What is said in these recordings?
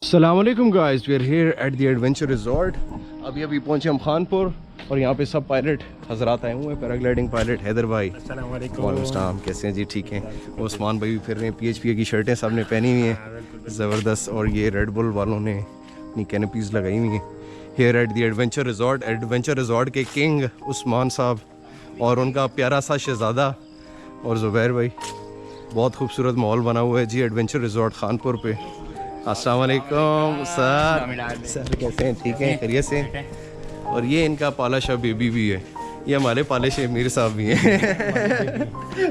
Assalamualaikum guys, we are here at the adventure resort. अभी पहुंचे हम खानपुर और यहाँ पे सब पायलट हजरात आए हुए हैं। पैराग्लाइडिंग पायलट हैदर भाई, वालेकुम, कैसे हैं जी? ठीक हैं। उस्मान भाई भी फिर रहे हैं। PHP की शर्टें सब ने पहनी हुई हैं ज़बरदस्त, और ये रेडबुल वालों ने अपनी कैनपीज़ लगाई हुई हैं। Here at the adventure resort के किंग उस्मान साहब और उनका प्यारा सा शहज़ादा और ज़ुबैर भाई। बहुत खूबसूरत माहौल बना हुआ है जी एडवेंचर रिजॉर्ट खानपुर पे। अस्सलाम वालेकुम सर, कैसे हैं? ठीक हैं, खैरियत से? और ये इनका पाला शाह बेबी भी है। ये हमारे पाले शाह मीर साहब भी हैं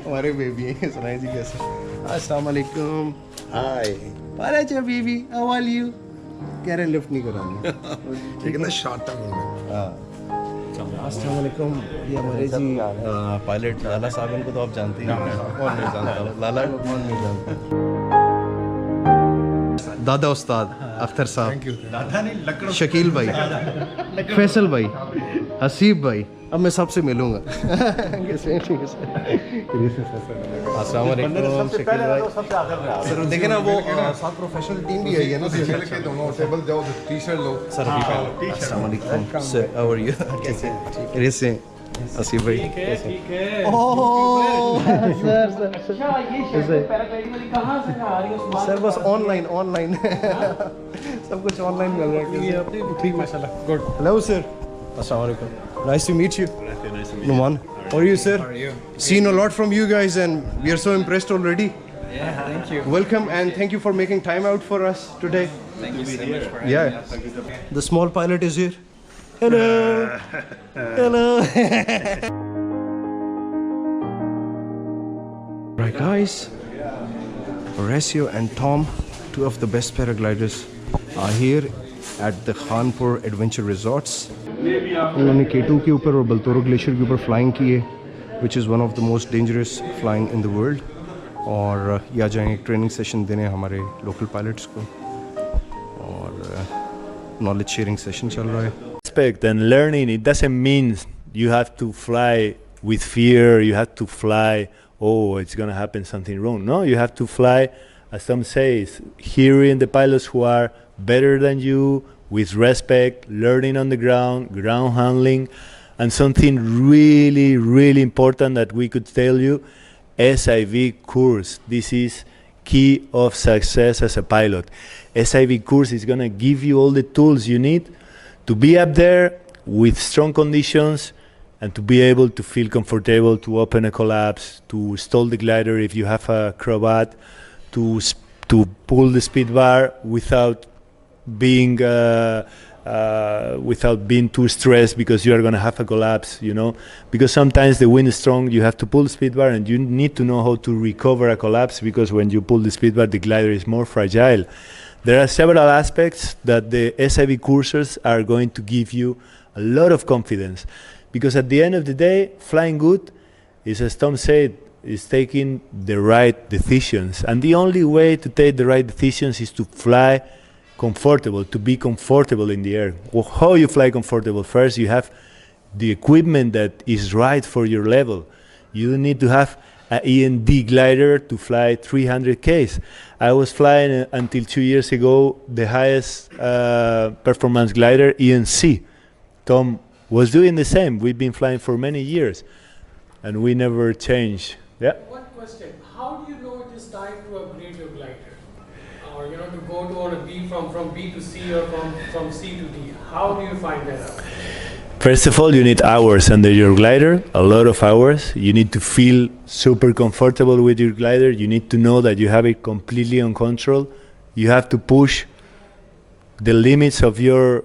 हमारे बेबी हैं। सुनाए जी कैसे? अस्सलाम वालेकुम। Hi Pala Shah baby, how are you? कह रहे लिफ्ट नहीं करानी ठीक है ना, शॉर्ट टर्म। हाँ, अस्सलाम वालेकुम। ये हमारे जी पायलट लाला साहब, इनको तो आप जानते ही हैं। कौन नहीं जानता लाला को, कौन नहीं जानता? दादा उस्ताद अख्तर साहब, दादा नहीं, शकील भाई, फैसल भाई, हसीब भाई। अब मैं सबसे मिलूंगा कैसे? ठीक है सर। अस्सलाम वालेकुम शकील भाई। सर देखे ना, वो साथ प्रोफेशनल टीम भी आई है ना। दोनों टेबल जाओ, टी-शर्ट लो सर। अस्सलाम वालेकुम सर, हाउ आर यू? कैसे? खैरियत से? हसीब भाई ठीक है। ओह सर बस ऑनलाइन सब कुछ ऑनलाइन मिल रहा है। ठीक माशाल्लाह, गुड। हेलो सर, अस्सलाम वालेकुम, nice to meet you. Numan, how are you sir? How are you? Seen a lot from you guys and we are so impressed already. Yeah, thank you. Welcome and thank you for making time out for us today. Thank you so much for having us. The small pilot is here. Hello. Hello. Right guys, Horacio and Tom, two of the best paragliders, are here at the Khanpur Adventure Resorts. उन्होंने K2 के ऊपर और बल्तोरो glacier के ऊपर flying की है, which is one of the most dangerous flying in the world. और यहाँ जाएँ एक ट्रेनिंग सेशन देने हमारे लोकल पायलट्स को, और नॉलेज शेयरिंग सेशन चल रहा है। Respect and learning, it doesn't mean you have to fly with fear, you have to fly, oh, it's going to happen something wrong. No, you have to fly, as Tom says, hearing the pilots who are better than you, with respect, learning on the ground, ground handling, and something really, really important that we could tell you, SIV course. This is key of success as a pilot. SIV course is going to give you all the tools you need to be up there with strong conditions and to be able to feel comfortable, to open a collapse, to stall the glider if you have a crowbat, to pull the speed bar without being too stressed because you are going to have a collapse, you know, because sometimes the wind is strong, you have to pull the speed bar and you need to know how to recover a collapse, because when you pull the speed bar the glider is more fragile. There are several aspects that the SIV courses are going to give you a lot of confidence, because at the end of the day, flying good is, as Tom said, is taking the right decisions, and the only way to take the right decisions is to fly comfortable, to be comfortable in the air. Well, how you fly comfortable? First, you have the equipment that is right for your level. You need to have an E&D glider to fly 300 Ks. I was flying until 2 years ago the highest performance glider, E&C. Tom was doing the same. We've been flying for many years and we never changed. Yeah. One question, how do you know it is time to upgrade your glider? Or you know, to go to on a B from B to C, or from C to D? How do you find that out? First of all, you need hours under your glider, a lot of hours. You need to feel super comfortable with your glider. You need to know that you have it completely on control. You have to push the limits of your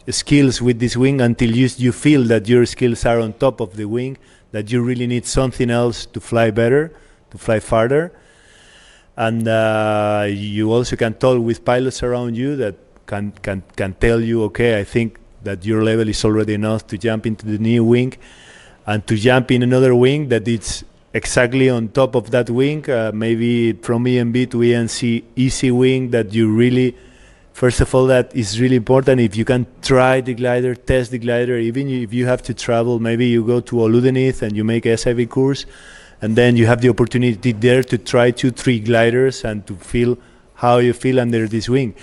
skills with this wing until you feel that your skills are on top of the wing, that you really need something else to fly better, to fly farther. And you also can talk with pilots around you that can tell you, okay, I think that your level is already enough to jump into the new wing and to jump in another wing that it's exactly on top of that wing, maybe from EMB to ENC easy wing, that you really, first of all, that is really important. If you can try the glider, test the glider, even if you have to travel, maybe you go to Oludenith and you make a SIV course, and then you have the opportunity there to try 2-3 gliders and to feel how you feel under this wing.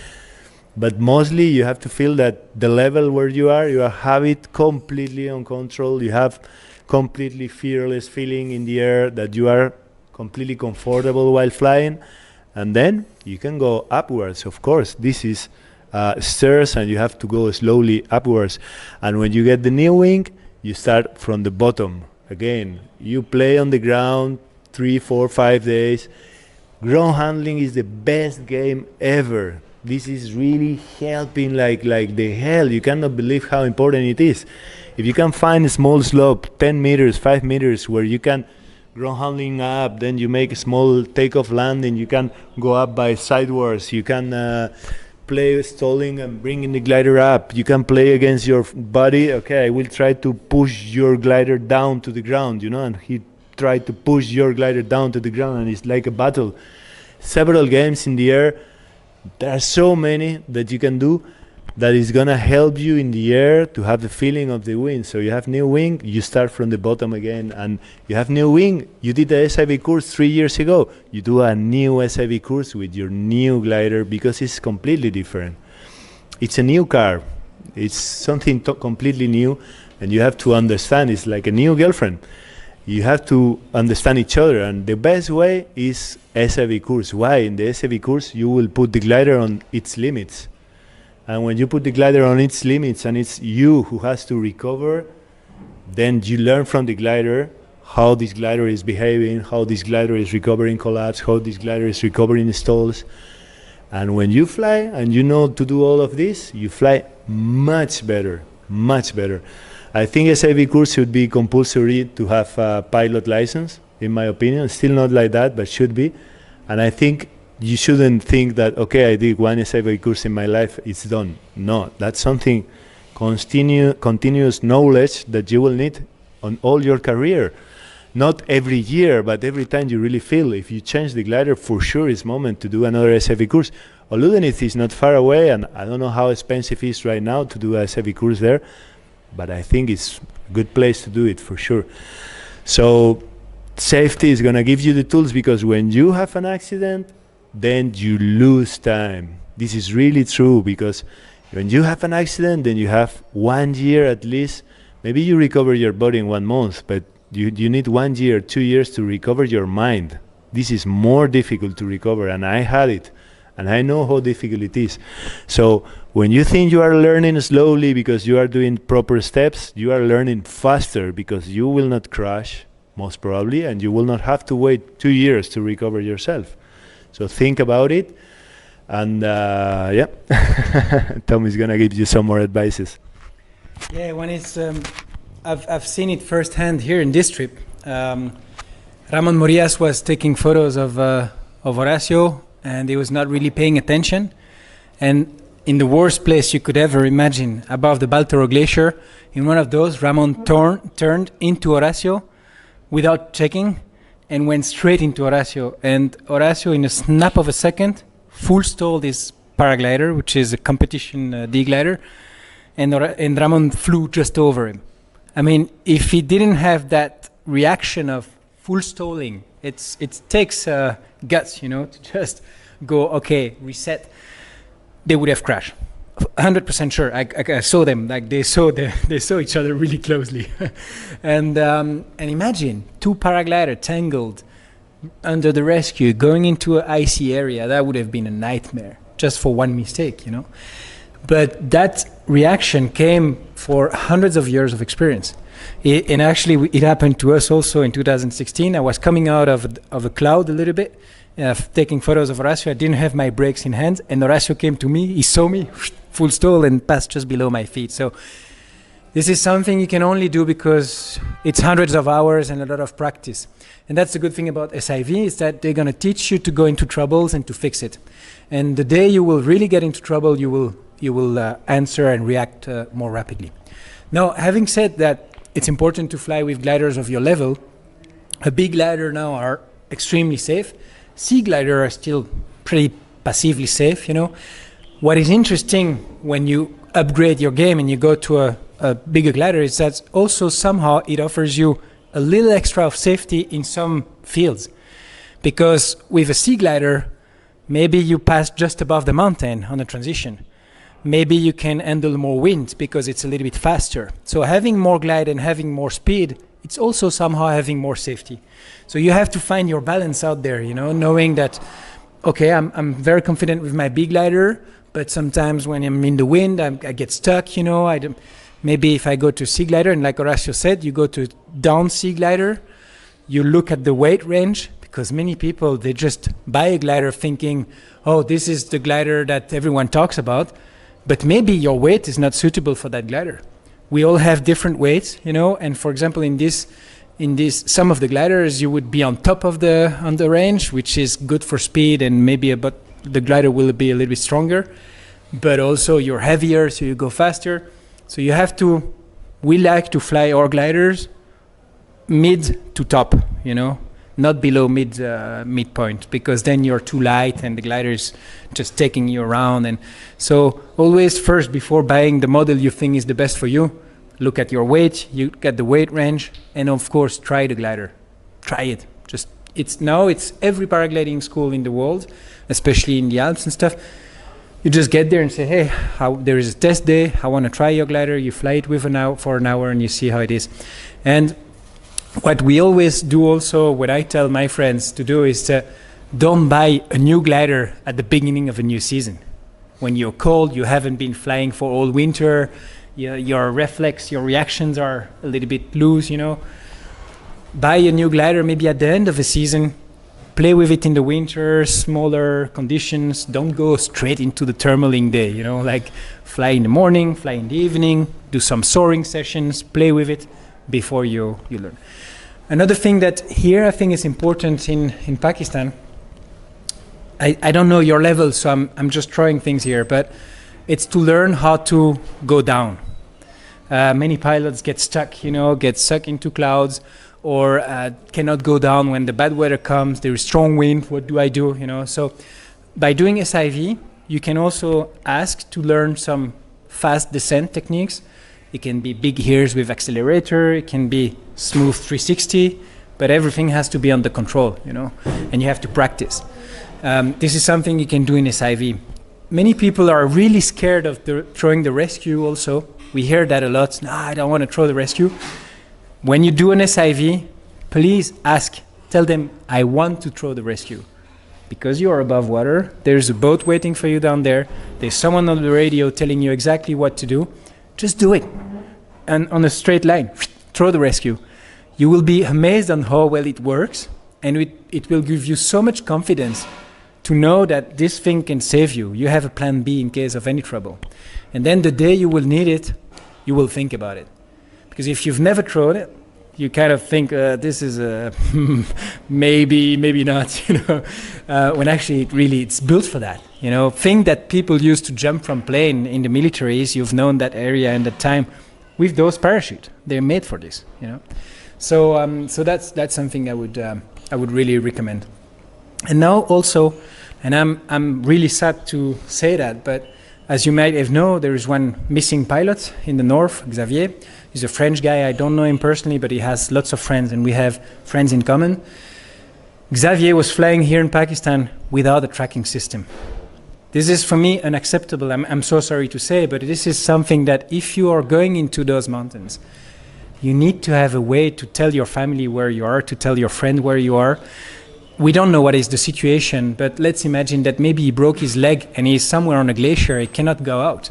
But mostly you have to feel that the level where you have it completely on control. You have completely fearless feeling in the air, that you are completely comfortable while flying. And then you can go upwards. Of course, this is stairs and you have to go slowly upwards. And when you get the new wing, you start from the bottom. Again, you play on the ground 3, 4, 5 days. Ground handling is the best game ever. This is really helping like the hell. You cannot believe how important it is. If you can find a small slope, 10 meters, 5 meters, where you can ground handling up, then you make a small takeoff landing, you can go up by sidewards, you can play stalling and bringing the glider up, you can play against your body. Okay, I will try to push your glider down to the ground, and he tried to push your glider down to the ground, and it's like a battle. Several games in the air. There are so many that you can do that is gonna help you in the air to have the feeling of the wing. So you have new wing, you start from the bottom again, and you have new wing. You did the SIV course 3 years ago. You do a new SIV course with your new glider because it's completely different. It's a new car. It's something completely new, and you have to understand. It's like a new girlfriend. You have to understand each other, and the best way is SIV course. Why? In the SIV course, you will put the glider on its limits. And when you put the glider on its limits and it's you who has to recover, then you learn from the glider how this glider is behaving, how this glider is recovering collapse, how this glider is recovering stalls. And when you fly and you know to do all of this, you fly much better, much better. I think SIV course should be compulsory to have a pilot license, in my opinion. Still not like that, but should be. And I think you shouldn't think that, okay, I did one SIV course in my life, it's done. No, that's something continuous knowledge that you will need on all your career. Not every year, but every time you really feel. If you change the glider, for sure it's moment to do another SIV course. Oludeniz is not far away, and I don't know how expensive it is right now to do a SIV course there, but I think it's a good place to do it for sure. So safety is gonna give you the tools, because when you have an accident, then you lose time. This is really true, because when you have an accident, then you have 1 year at least. Maybe you recover your body in 1 month, but you need 1 year, 2 years to recover your mind. This is more difficult to recover, and I had it, and I know how difficult it is. So when you think you are learning slowly because you are doing proper steps, you are learning faster, because you will not crash, most probably, and you will not have to wait 2 years to recover yourself. So think about it, and yeah, Tom is gonna give you some more advices. Yeah, when it's I've seen it firsthand here in this trip. Ramon Morias was taking photos of Horacio, and he was not really paying attention. And in the worst place you could ever imagine, above the Boltoro Glacier, in one of those, Ramon turned into Horacio without checking, and went straight into Horacio. And Horacio, in a snap of a second, full stalled his paraglider, which is a competition D-glider, and Ramon flew just over him. I mean, if he didn't have that reaction of full stalling, it takes guts, to just go, okay, reset. They would have crashed. 100% sure. I saw them, like they saw each other really closely. and imagine 2 paragliders tangled under the rescue, going into an icy area. That would have been a nightmare, just for one mistake, But that reaction came for hundreds of years of experience. And actually, it happened to us also in 2016. I was coming out of a cloud a little bit, taking photos of Horacio. I didn't have my brakes in hand, and Horacio came to me. He saw me, full stall, and passed just below my feet. So this is something you can only do because it's hundreds of hours and a lot of practice. And that's the good thing about SIV, is that they're going to teach you to go into troubles and to fix it. And the day you will really get into trouble, you will answer and react more rapidly. Now, having said that, it's important to fly with gliders of your level. A big glider now are extremely safe. Sea glider are still pretty passively safe, What is interesting when you upgrade your game and you go to a bigger glider is that also somehow it offers you a little extra of safety in some fields. Because with a sea glider, maybe you pass just above the mountain on a transition. maybe you can handle more wind because it's a little bit faster. So having more glide and having more speed, it's also somehow having more safety. So you have to find your balance out there, you know, knowing that, okay, I'm very confident with my big glider, but sometimes when I'm in the wind, I get stuck, you know. Maybe if I go to sea glider, and like Horacio said, you go to down sea glider, you look at the weight range, because many people, they just buy a glider thinking, oh, this is the glider that everyone talks about, but maybe your weight is not suitable for that glider. We all have different weights, you know, and for example, in this, some of the gliders, you would be on top of on the range, which is good for speed, and maybe the glider will be a little bit stronger, but also you're heavier, so you go faster. So you have to, we like to fly our gliders mid to top, you know, not below midpoint, because then you're too light and the glider is just taking you around. And so always first, before buying the model you think is the best for you, look at your weight, you look at the weight range, and of course try the glider. Try it. It's every paragliding school in the world, especially in the Alps and stuff. You just get there and say, hey, there is a test day, I want to try your glider. You fly it for an hour and you see how it is. And what we always do also, what I tell my friends to do is to don't buy a new glider at the beginning of a new season. When you're cold, you haven't been flying for all winter, your reflex, your reactions are a little bit loose, you know. Buy a new glider maybe at the end of a season, play with it in the winter, smaller conditions. Don't go straight into the thermaling day, you know, like fly in the morning, fly in the evening, do some soaring sessions, play with it before you learn. Another thing that here I think is important in Pakistan, I don't know your level, so I'm just throwing things here, but it's to learn how to go down. Many pilots get stuck into clouds, or cannot go down when the bad weather comes, there is strong wind, what do I do, you know? So by doing SIV, you can also ask to learn some fast descent techniques. It can be big gears with accelerator, it can be smooth 360, but everything has to be under control, you know, and you have to practice. This is something you can do in SIV. Many people are really scared of throwing the rescue also. We hear that a lot, no, I don't want to throw the rescue. When you do an SIV, please tell them, I want to throw the rescue. Because you are above water, there's a boat waiting for you down there, there's someone on the radio telling you exactly what to do, just do it. And on a straight line, throw the rescue. You will be amazed on how well it works, and it will give you so much confidence to know that this thing can save you. You have a plan B in case of any trouble. And then the day you will need it, you will think about it. Because if you've never thrown it, you kind of think this is maybe not, you know, when actually it's built for that. You know, thing that people used to jump from plane in the militaries, you've known that area and that time with those parachute. They're made for this, you know. So that's something I would really recommend. And now also, and I'm really sad to say that, but as you might have known, there is one missing pilot in the north, Xavier. He's a French guy. I don't know him personally, but he has lots of friends, and we have friends in common. Xavier was flying here in Pakistan without a tracking system. This is for me unacceptable. I'm so sorry to say, but this is something that if you are going into those mountains, you need to have a way to tell your family where you are, to tell your friend where you are. We don't know what is the situation, but let's imagine that maybe he broke his leg and he's somewhere on a glacier, he cannot go out.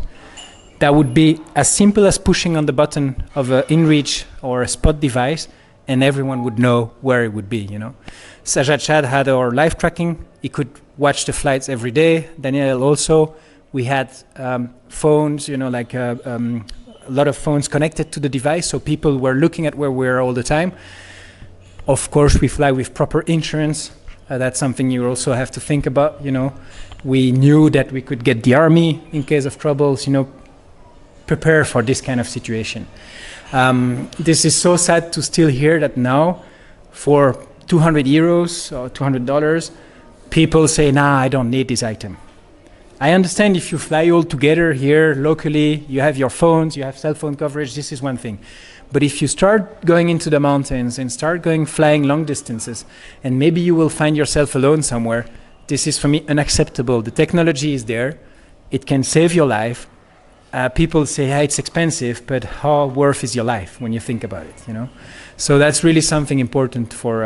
That would be as simple as pushing on the button of an InReach or a spot device, and everyone would know where it would be, you know. Sajad Chad had our live tracking. He could watch the flights every day. Daniel also. We had phones, you know, like a lot of phones connected to the device, so people were looking at where we were all the time. Of course, we fly with proper insurance. That's something you also have to think about, you know. We knew that we could get the army in case of troubles, you know, prepare for this kind of situation. This is so sad to still hear that now for 200 euros or $200, people say, nah, I don't need this item. I understand if you fly all together here locally, you have your phones, you have cell phone coverage, this is one thing. But if you start going into the mountains and start flying long distances, and maybe you will find yourself alone somewhere, this is for me unacceptable. The technology is there, it can save your life, people say, yeah, it's expensive, but how worth is your life when you think about it, you know? So that's really something important for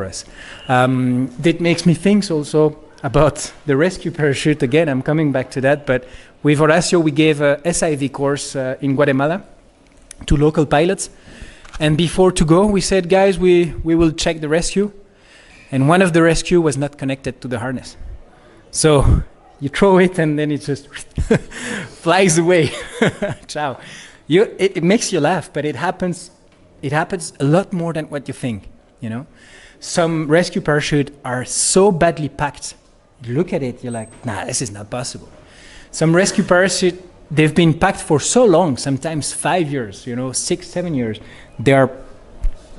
us. That makes me think also about the rescue parachute. Again, I'm coming back to that, but with Horacio, we gave a SIV course in Guatemala to local pilots. And before to go, we said, guys, we will check the rescue. And one of the rescue was not connected to the harness. So you throw it and then it just flies away. Ciao. It makes you laugh, but it happens a lot more than what you think, you know. Some rescue parachutes are so badly packed. You look at it, you're like, nah, this is not possible. Some rescue parachutes, they've been packed for so long, sometimes 5 years, you know, 6, 7 years. They are,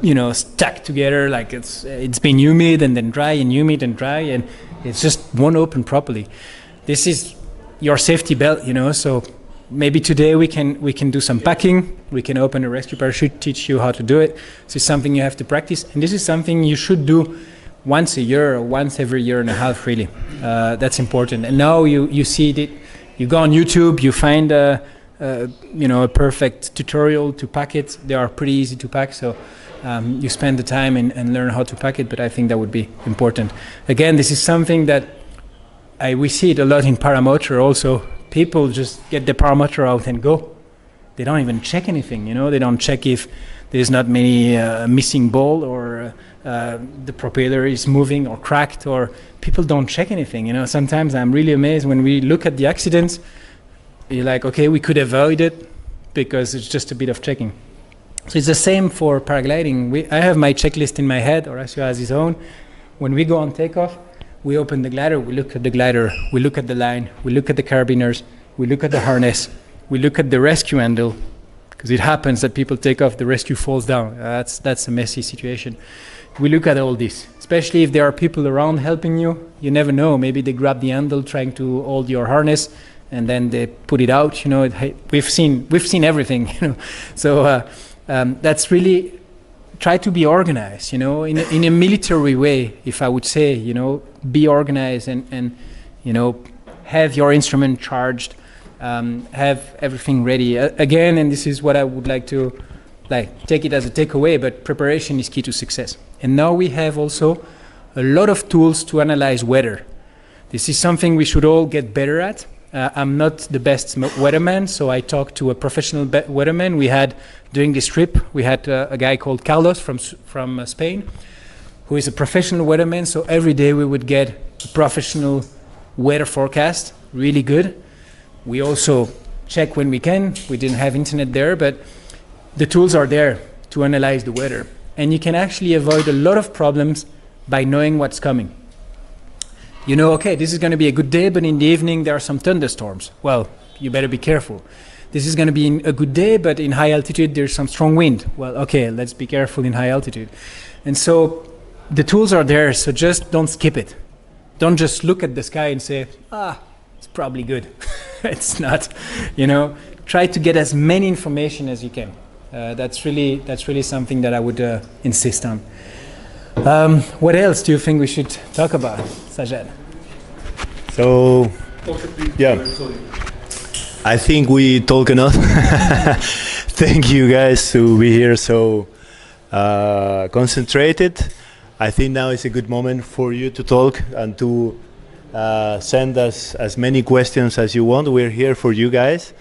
you know, stuck together like it's been humid and then dry and humid and dry, and it's just won't open properly. This is your safety belt, you know, so maybe today we can do some packing, we can open a rescue parachute, teach you how to do it. This is something you have to practice, and this is something you should do once a year or once every year and a half, really. That's important. And now you see it, you go on YouTube, you find a perfect tutorial to pack it. They are pretty easy to pack, so you spend the time and learn how to pack it, but I think that would be important. Again, this is something that we see it a lot in paramotor also. People just get the paramotor out and go. They don't even check anything, you know. They don't check if there's not many missing ball or the propeller is moving or cracked, or people don't check anything, you know. Sometimes I'm really amazed when we look at the accidents. You're like, okay, we could avoid it because it's just a bit of checking. So it's the same for paragliding. I have my checklist in my head, Horacio has his own. When we go on takeoff, we open the glider, we look at the glider, we look at the line, we look at the carabiners, we look at the harness, we look at the rescue handle, because it happens that people take off, the rescue falls down. That's a messy situation. We look at all this, especially if there are people around helping you. You never know, maybe they grab the handle trying to hold your harness, and then they put it out, you know. We've seen everything, you know. So that's really, try to be organized, you know, in a military way, if I would say, you know, be organized and you know, have your instrument charged, have everything ready. Again, and this is what I would like to take it as a takeaway, but preparation is key to success. And now we have also a lot of tools to analyze weather. This is something we should all get better at. I'm not the best weatherman, so I talked to a professional weatherman. We had, during this trip, we had a guy called Carlos from Spain, who is a professional weatherman. So every day we would get a professional weather forecast, really good. We also check when we can. We didn't have internet there, but the tools are there to analyze the weather. And you can actually avoid a lot of problems by knowing what's coming. You know, okay, this is going to be a good day, but in the evening there are some thunderstorms. Well, you better be careful. This is going to be a good day, but in high altitude there's some strong wind. Well, okay, let's be careful in high altitude. And so the tools are there, so just don't skip it. Don't just look at the sky and say, it's probably good. It's not, you know. Try to get as many information as you can. That's really something that I would insist on. What else do you think we should talk about, Sajad? So, yeah, I think we talk enough. Thank you guys to be here so concentrated. I think now is a good moment for you to talk and to send us as many questions as you want. We're here for you guys.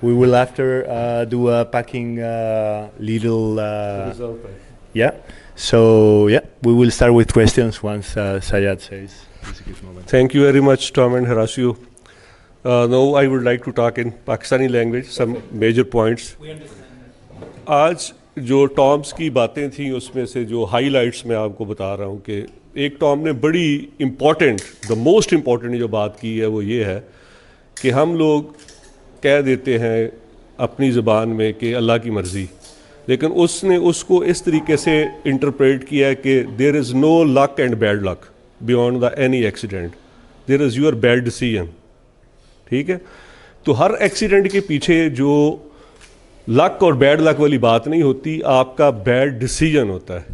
We will after do a packing little... yeah. So, yeah, we will start with questions once Sayed says it's a good moment. Thank you very much, Tom and Horacio. Now I would like to talk in Pakistani language, some major points. We understand. आज जो Tom's की बातें थी उसमें से जो highlights मैं आपको बता रहा हूँ कि एक टॉम ने बड़ी इम्पॉर्टेंट, द मोस्ट इम्पॉर्टेंट जो बात की है वो ये है कि हम लोग कह देते हैं अपनी ज़बान में कि अल्लाह की मर्ज़ी, लेकिन उसने उसको इस तरीके से इंटरप्रेट किया है कि there is no luck and bad luck beyond the any accident, there is your bad decision. ठीक है, तो हर एक्सीडेंट के पीछे जो लक और बैड लक वाली बात नहीं होती, आपका बैड डिसीजन होता है.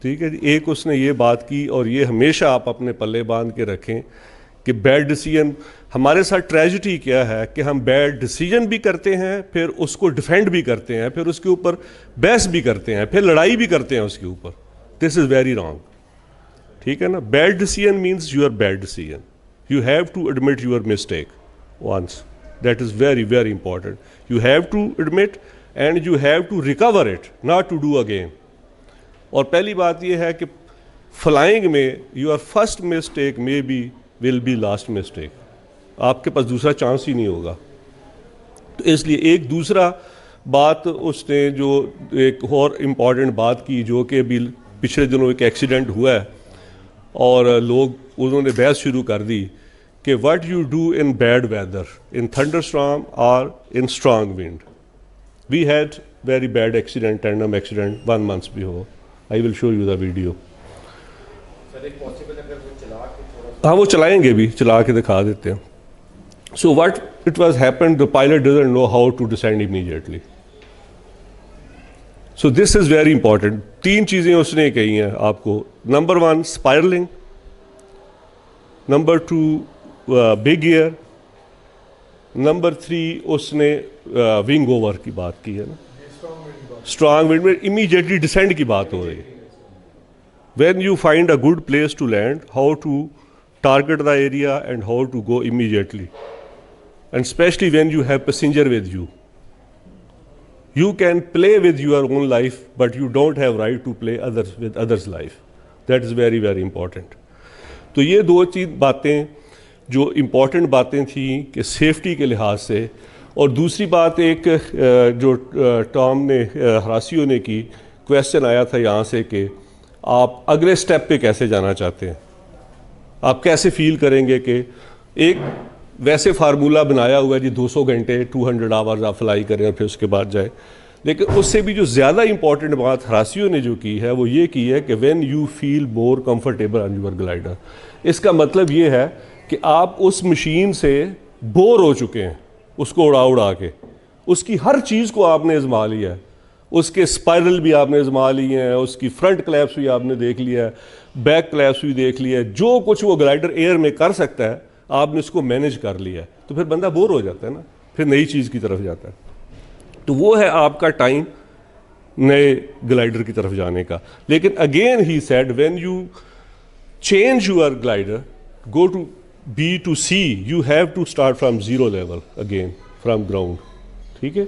ठीक है, एक उसने ये बात की और ये हमेशा आप अपने पल्ले बांध के रखें कि बैड डिसीजन, हमारे साथ ट्रेजिडी क्या है कि हम बैड डिसीजन भी करते हैं, फिर उसको डिफेंड भी करते हैं, फिर उसके ऊपर बहस भी करते हैं, फिर लड़ाई भी करते हैं उसके ऊपर. This is very wrong. ठीक है ना. Bad decision means your bad decision. You have to admit your mistake once. That is very very important. You have to admit and you have to recover it, not to do again. और पहली बात यह है कि flying में your first mistake may be will be last mistake. आपके पास दूसरा चांस ही नहीं होगा. तो इसलिए एक दूसरा बात उसने जो एक और इम्पॉर्टेंट बात की, जो कि अभी पिछले दिनों एक एक्सीडेंट हुआ है और लोग उन्होंने बहस शुरू कर दी कि what you do in bad weather, in thunderstorm और in strong wind. We had very bad accident, tandem accident 1 month before. I will show you the video. हाँ वो चलाएंगे भी, चला के दिखा देते हैं. So what it was happened, the pilot doesn't know how to descend immediately. So this is very important. 3 चीज़ें उसने कही हैं आपको. Number 1 spiraling, Number 2 big air, Number 3 उसने wing over की बात की है ना. स्ट्रांग विंड में इमीडिएटली डिसेंड की बात हो रही है. When you find a good place to land, how to target the area and how to go immediately, and specially when you have passenger with you. You can play with your own life but you don't have right to play others with others life. That is very very important. तो ये 2 बातें जो important बातें थी कि safety के लिहाज से. और दूसरी बात एक जो टॉम ने हरासियो ने की, क्वेश्चन आया था यहाँ से कि आप अगले स्टेप पे कैसे जाना चाहते हैं, आप कैसे फील करेंगे कि एक वैसे फार्मूला बनाया हुआ है जी 200 घंटे 200 आवर्स आप फ्लाई करें और फिर उसके बाद जाए. लेकिन उससे भी जो ज़्यादा इंपॉर्टेंट बात हरासियो ने जो की है वो ये की है कि when you feel more comfortable on your glider. इसका मतलब ये है कि आप उस मशीन से बोर हो चुके हैं, उसको उड़ा उड़ा के. उसकी हर चीज़ को आपने आजमा लिया है. उसके स्पाइरल भी आपने आजमा लिए हैं, उसकी फ्रंट क्लैप्स भी आपने देख लिया है, बैक क्लैप्स भी देख लिया है. जो कुछ वो ग्लाइडर एयर में कर सकता है आपने उसको मैनेज कर लिया है. तो फिर बंदा बोर हो जाता है ना, फिर नई चीज़ की तरफ जाता है. तो वो है आपका टाइम नए ग्लाइडर की तरफ जाने का. लेकिन अगेन ही said when you change your glider, go to B to C, you have to start from 0 level again, from ground. ठीक है.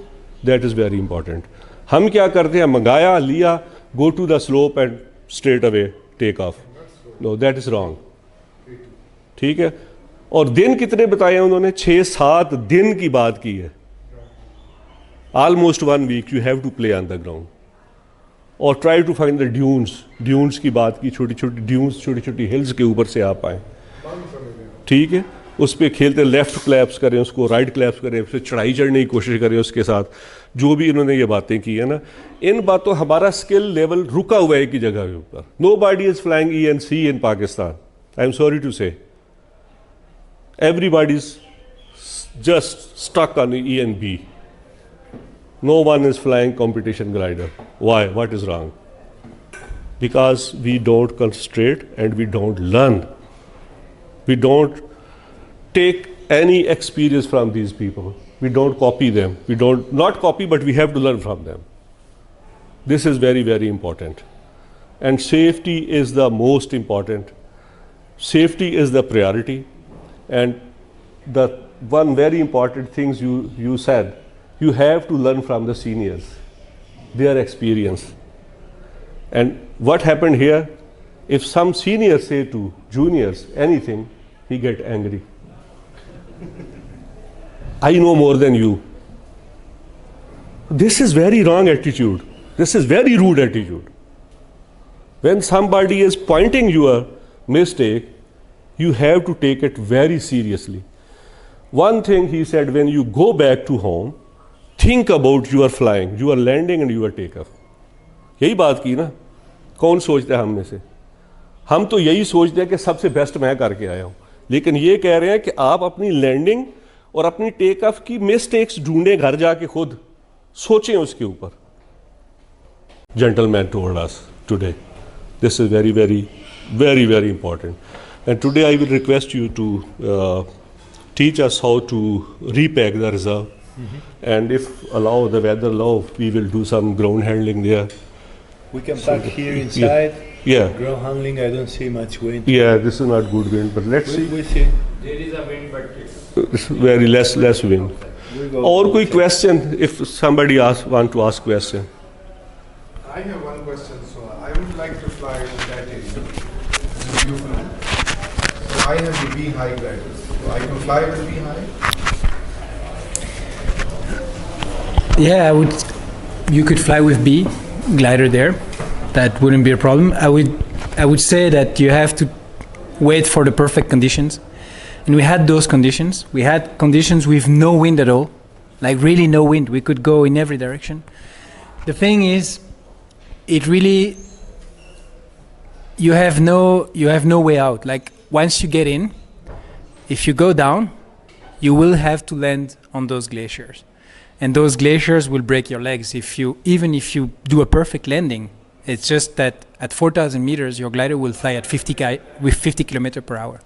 That is very important. हम क्या करते हैं, मंगाया लिया, go to the slope and straight away take off. No, that is wrong. ठीक है. और दिन कितने बताए उन्होंने, 6-7 दिन की बात की है. Almost 1 week you have to play on the ground. और try to find the dunes. Dunes की बात की, छोटी छोटी dunes, छोटी छोटी hills के ऊपर से आप आए. ठीक है. उस पर खेलते, लेफ्ट क्लैप्स करें उसको, राइट क्लैप्स करें, फिर चढ़ाई चढ़ने की कोशिश करें उसके साथ. जो भी इन्होंने ये बातें की है ना, इन बातों हमारा स्किल लेवल रुका हुआ है एक ही जगह के ऊपर. Nobody is flying ENC in Pakistan. I am sorry to say, everybody is just stuck on ENB. No one is flying competition glider. Why? What is wrong? Because we don't concentrate and we don't learn. We don't take any experience from these people. We don't copy them. We don't, not copy, but we have to learn from them. This is very, very important. And safety is the most important. Safety is the priority. And the one very important things you said, you have to learn from the seniors, their experience. And what happened here, if some seniors say to juniors anything, he get angry. I know more than you. This is very wrong attitude. This is very rude attitude. When somebody is pointing your mistake, you have to take it very seriously. One thing he said, when you go back to home, think about your flying, your landing and your takeoff. यही बात की ना. कौन सोचता है हम में से? हम तो यही सोचते हैं कि सबसे बेस्ट मैं करके आया हूँ. लेकिन ये कह रहे हैं कि आप अपनी लैंडिंग और अपनी टेक ऑफ की मिस्टेक्स ढूंढें, घर जाके खुद सोचें उसके ऊपर. Gentleman told us today. This is very very very very important. And today I will request you to teach us how to repack the reserve. And if the weather allow, we will do some ground handling there. We can pack here inside. Yeah. Ground handling, I don't see much wind. Yeah, this is not good wind, but let's see. We see. There is a wind, but It's very less wind. We go. Or quick question, if somebody want to ask question. I have one question. So I would like to fly in that area. This is beautiful. So I have the V high gliders. So I can fly with V high. Yeah, you could fly with B glider there. That wouldn't be a problem. I would say that you have to wait for the perfect conditions. And we had those conditions. We had conditions with no wind at all, like really no wind. We could go in every direction. The thing is, you have no way out. Like once you get in, if you go down, you will have to land on those glaciers. And those glaciers will break your legs even if you do a perfect landing. It's just that at 4,000 meters, your glider will fly at 50 kilometers per hour.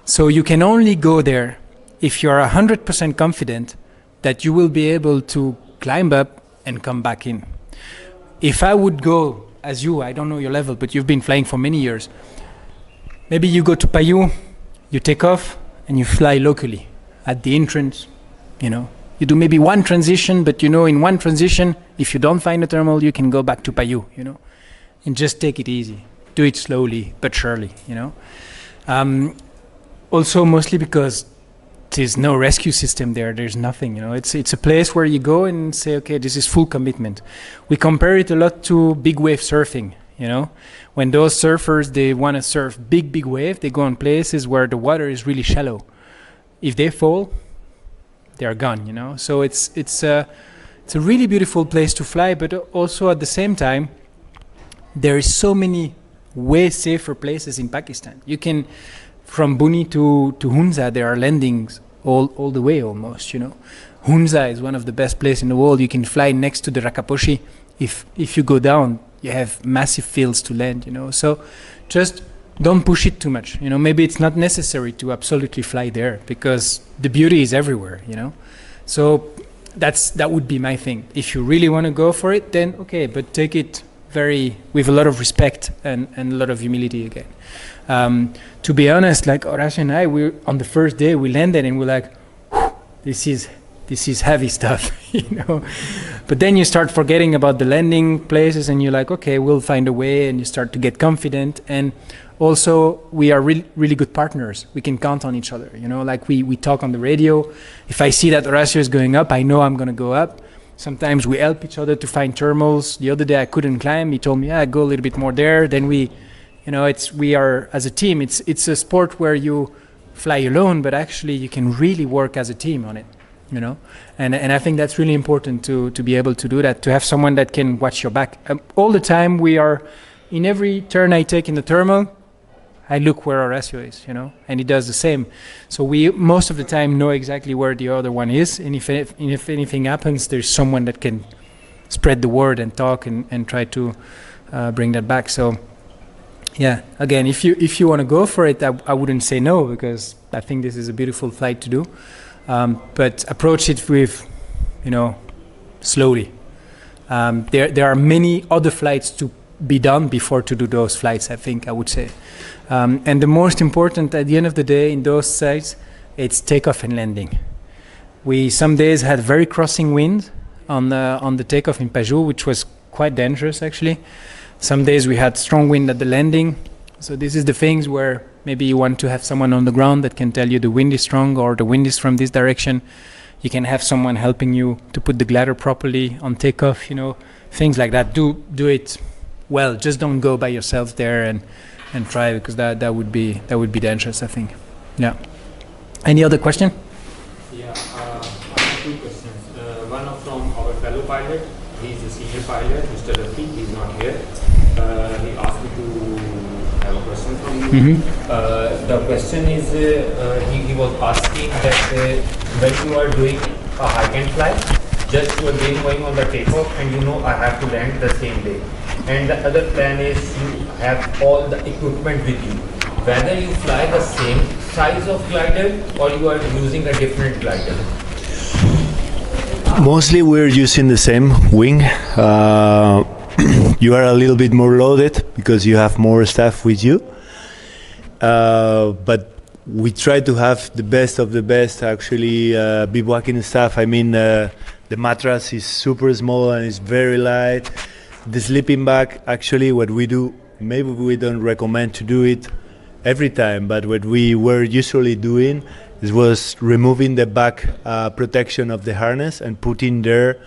So you can only go there if you are 100% confident that you will be able to climb up and come back in. If I would go as you, I don't know your level, but you've been flying for many years. Maybe you go to Payou, you take off, and you fly locally at the entrance, You do maybe one transition, but in one transition, if you don't find a thermal, you can go back to Payou, and just take it easy. Do it slowly, but surely, Also, mostly because there's no rescue system there. There's nothing, It's a place where you go and say, okay, this is full commitment. We compare it a lot to big wave surfing, When those surfers, they want to surf big wave, they go on places where the water is really shallow. If they fall, they are gone, So it's a really beautiful place to fly, but also at the same time, there is so many way safer places in Pakistan. You can, from Buni to Hunza, there are landings all the way almost, Hunza is one of the best places in the world. You can fly next to the Rakaposhi. If you go down, you have massive fields to land, So just don't push it too much. Maybe it's not necessary to absolutely fly there because the beauty is everywhere, So that would be my thing. If you really want to go for it, then okay, but take it with a lot of respect and a lot of humility again. To be honest, like Horacio and I, on the first day we landed and we're like, this is heavy stuff, But then you start forgetting about the landing places and you're like, okay, we'll find a way, and you start to get confident. And also, we are really good partners. We can count on each other, Like we talk on the radio. If I see that Horacio is going up, I know I'm going to go up. Sometimes we help each other to find thermals. The other day I couldn't climb. He told me, go a little bit more there. Then we are as a team. It's a sport where you fly alone, but actually you can really work as a team on it, And I think that's really important to be able to do that, to have someone that can watch your back. All the time we are, in every turn I take in the thermal, I look where Horacio is, and he does the same. So we most of the time know exactly where the other one is, and if anything happens, there's someone that can spread the word and talk and try to bring that back. So yeah, again, if you want to go for it, I wouldn't say no, because I think this is a beautiful flight to do. But approach it with, slowly. There are many other flights to be done before to do those flights, I would say. And the most important at the end of the day in those sites, it's takeoff and landing. We some days had very crossing wind on the takeoff in Pajou, which was quite dangerous actually. Some days we had strong wind at the landing. So this is the things where maybe you want to have someone on the ground that can tell you the wind is strong or the wind is from this direction. You can have someone helping you to put the glider properly on takeoff, things like that. Do it well. Just don't go by yourself there and try, because that would be dangerous, I think. Yeah. Any other question? Yeah, I have two questions. One from our fellow pilot. He's a senior pilot, Mr. Rafi. He's not here. He asked me to have a question from you. The question is, he was asking that when you are doing a high end flight, just you are going on the takeoff and I have to land the same day. And the other plan is you have all the equipment with you. whether you fly the same size of glider or you are using a different glider? Mostly we're using the same wing. You are a little bit more loaded because you have more staff with you. But we try to have the best of the best, actually, bivouacking staff. I mean, the mattress is super small and it's very light. The sleeping bag, actually, what we do, maybe we don't recommend to do it every time, but what we were usually doing was removing the back protection of the harness and putting there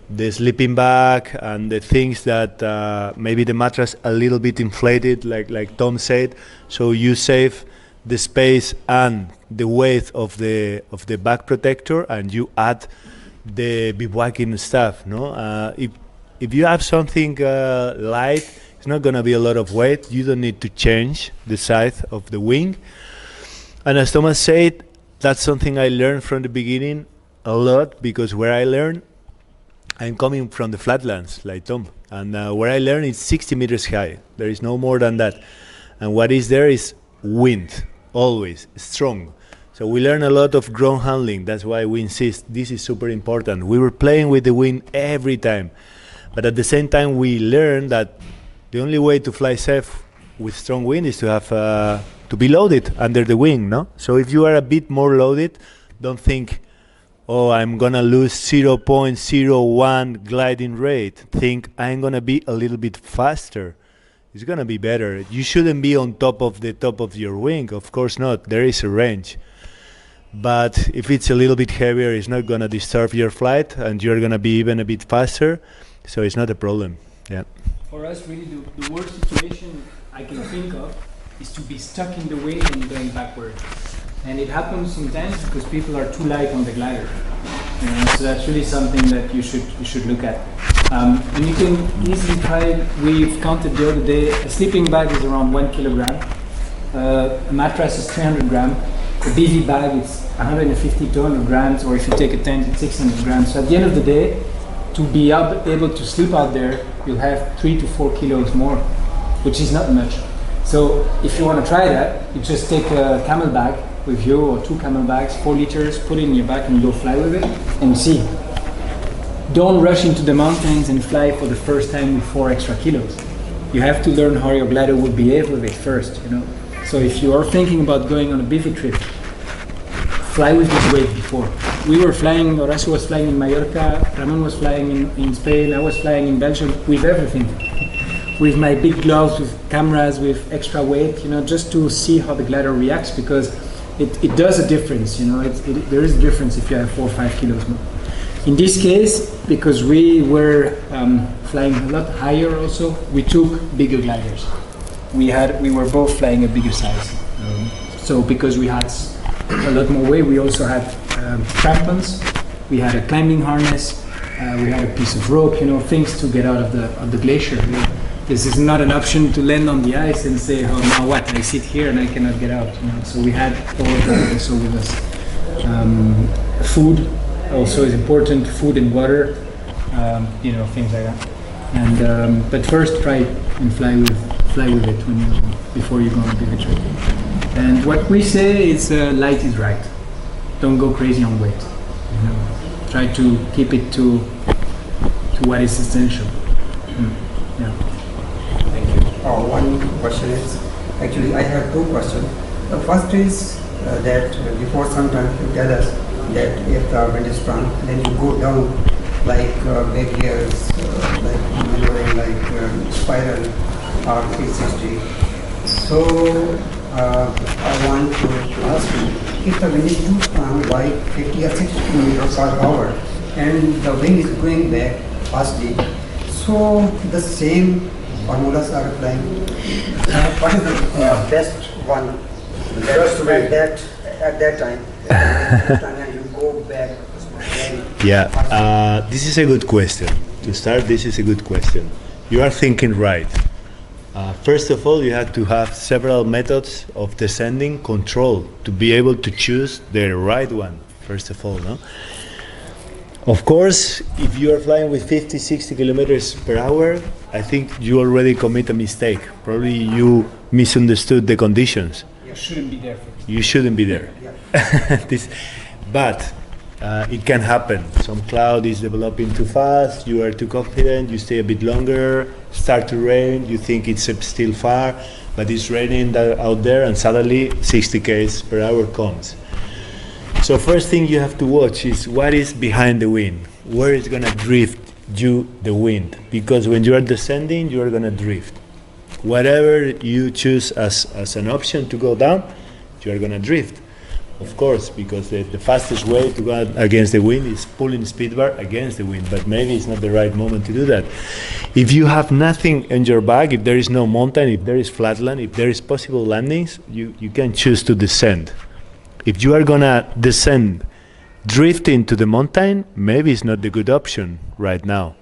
the sleeping bag and the things that maybe the mattress a little bit inflated, like Tom said, so you save the space and the weight of the back protector, and you add the bivouacking stuff. No, if you have something light, it's not going to be a lot of weight. You don't need to change the size of the wing. And as Thomas said, that's something I learned from the beginning a lot, because where I learned, I'm coming from the flatlands like Tom, and where I learned is 60 meters high. There is no more than that. And what is there is wind, always strong. So we learn a lot of ground handling. That's why we insist this is super important. We were playing with the wind every time. But at the same time, we learned that the only way to fly safe with strong wind is to have to be loaded under the wing, no? So if you are a bit more loaded, don't think, oh, I'm gonna lose 0.01 gliding rate. Think I'm gonna be a little bit faster. It's gonna be better. You shouldn't be on top of your wing, of course not. There is a range. But if it's a little bit heavier, it's not gonna disturb your flight, and you're gonna be even a bit faster. So it's not a problem. Yeah. For us, really, the worst situation I can think of is to be stuck in the wind and going backward. And it happens sometimes because people are too light on the glider. You know, so that's really something that you should look at. And you can easily try. We've counted the other day. A sleeping bag is around 1 kilogram. A mattress is 300 grams. A BV bag is 150 to 200 grams. Or if you take a tent, it's 600 grams. So at the end of the day, to be able to sleep out there, you'll have 3 to 4 kilos more, which is not much. So if you want to try that, you just take a camel bag with you, or 2 camel bags, 4 liters, put it in your back and go fly with it and see. Don't rush into the mountains and fly for the first time with 4 extra kilos. You have to learn how your glider will behave with it first, you know. So if you are thinking about going on a bivy trip, fly with this weight before. We were flying, Horacio was flying in Mallorca, Ramon was flying in Spain, I was flying in Belgium with everything. With my big gloves, with cameras, with extra weight, you know, just to see how the glider reacts, because it does a difference, you know. There is a difference if you have 4 or 5 kilos more. In this case, because we were flying a lot higher also, we took bigger gliders. We were both flying a bigger size. So because we had a lot more weight, we also had crampons, we had a climbing harness, we had a piece of rope, you know, things to get out of the glacier. This is not an option to land on the ice and say, oh, now what, I sit here and I cannot get out. You know? So we had all of that also with us. Food also is important, food and water, you know, things like that. And but first try and fly with it before you go on a bivy trip. And what we say is light is right. Don't go crazy on weight. You know? Try to keep it to what is essential. Yeah. One question is, actually I have 2 questions. The first is that before some time you tell us that if the wind is strong, then you go down like big gears, like maneuvering like spiral or 360. So I want to ask you, if the wind is too strong, like 50 or 60 kilometers per hour, and the wind is going back fastly, so the same formulas are applying. What is the best one at that time? And you go back. Yeah, this is a good question. To start, this is a good question. You are thinking right. First of all, you have to have several methods of descending control to be able to choose the right one, first of all, no? Of course, if you are flying with 50-60 kilometers per hour, I think you already commit a mistake. Probably you misunderstood the conditions. You shouldn't be there. You shouldn't be there. But it can happen. Some cloud is developing too fast, you are too confident, you stay a bit longer, start to rain, you think it's still far, but it's raining out there, and suddenly 60 km per hour comes. So first thing you have to watch is what is behind the wind, where is going to drift you the wind, because when you are descending, you are going to drift. Whatever you choose as an option to go down, you are going to drift. Of course, because the fastest way to go against the wind is pulling speed bar against the wind, but maybe it's not the right moment to do that. If you have nothing in your bag, if there is no mountain, if there is flatland, if there is possible landings, you can choose to descend. If you are gonna descend drifting to the mountain, maybe it's not the good option right now.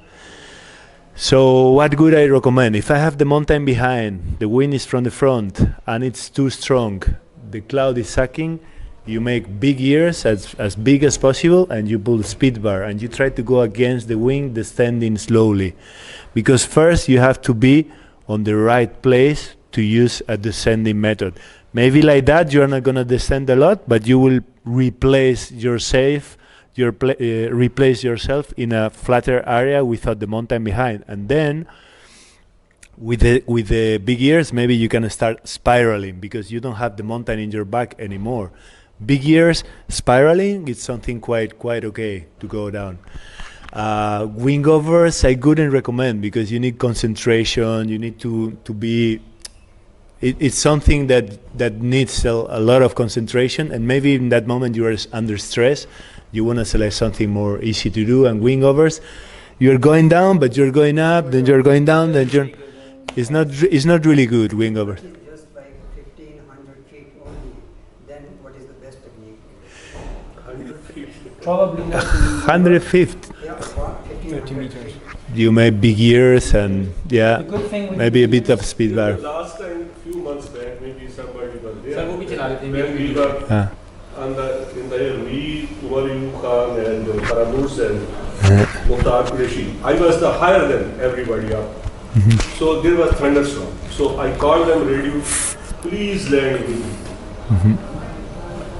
So what would I recommend? If I have the mountain behind, the wind is from the front, and it's too strong, the cloud is sucking, you make big ears, as big as possible, and you pull the speed bar, and you try to go against the wind, descending slowly. Because first you have to be on the right place to use a descending method. Maybe like that you're not going to descend a lot, but you will replace yourself in a flatter area without the mountain behind. And then with the big ears, maybe you can start spiraling, because you don't have the mountain in your back anymore. Big ears, spiraling, it's something quite okay to go down. Wingovers, I wouldn't recommend, because you need concentration, you need to be... It's something that needs a lot of concentration, and maybe in that moment you are under stress, you want to select something more easy to do. And wingovers, you're going down, but you're going up, then you're going down, then you're... It's not really good, wingovers. Just like 1,500 feet only, then what is the best technique? 100 feet. Probably not 150. Yeah, about 30 meters. You make big ears, and The good thing with maybe a bit of speed bar. Last time, few months back, maybe somebody was there. Sir, वो भी चला लेते हैं, When we were in the air, we, Umar Ayub Khan and Paragliding and Mukhtar Qureshi. I was the higher than everybody up. So there was thunderstorm. So I called them radio, please land with me.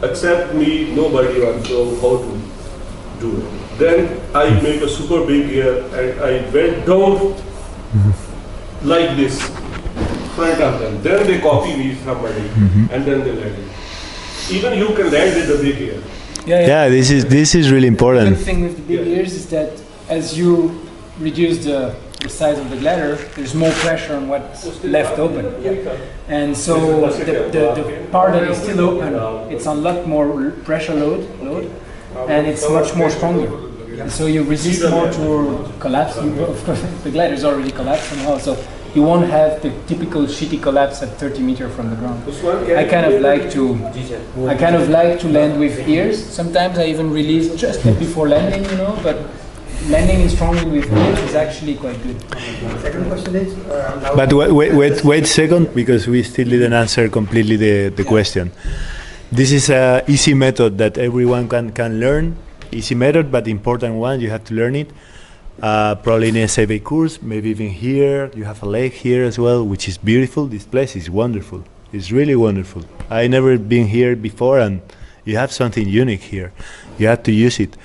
Except me, nobody was know how to do it. Then I make a super big air, and I went down like this, front of them. Then they copy me somebody, and then they landed. Even you can land with the big air. Yeah, this is really The important. good thing with the big ears is that as you reduce the size of the glider, there's more pressure on what's left open. And so the part that is still open, it's a lot more pressure load, and it's much more stronger. And so you resist more to collapse. Of course, the glider is already collapsed somehow, so you won't have the typical shitty collapse at 30 meters from the ground. I kind of like to land with ears. Sometimes I even release just before landing, but landing in strongly with ears is actually quite good. Second question is... But wait a second, because we still didn't answer completely the question. This is an easy method that everyone can learn. Easy method, but important one, you have to learn it. Probably in a SAV course, maybe even here. You have a lake here as well, which is beautiful. This place is wonderful. It's really wonderful. I never been here before, and you have something unique here. You have to use it.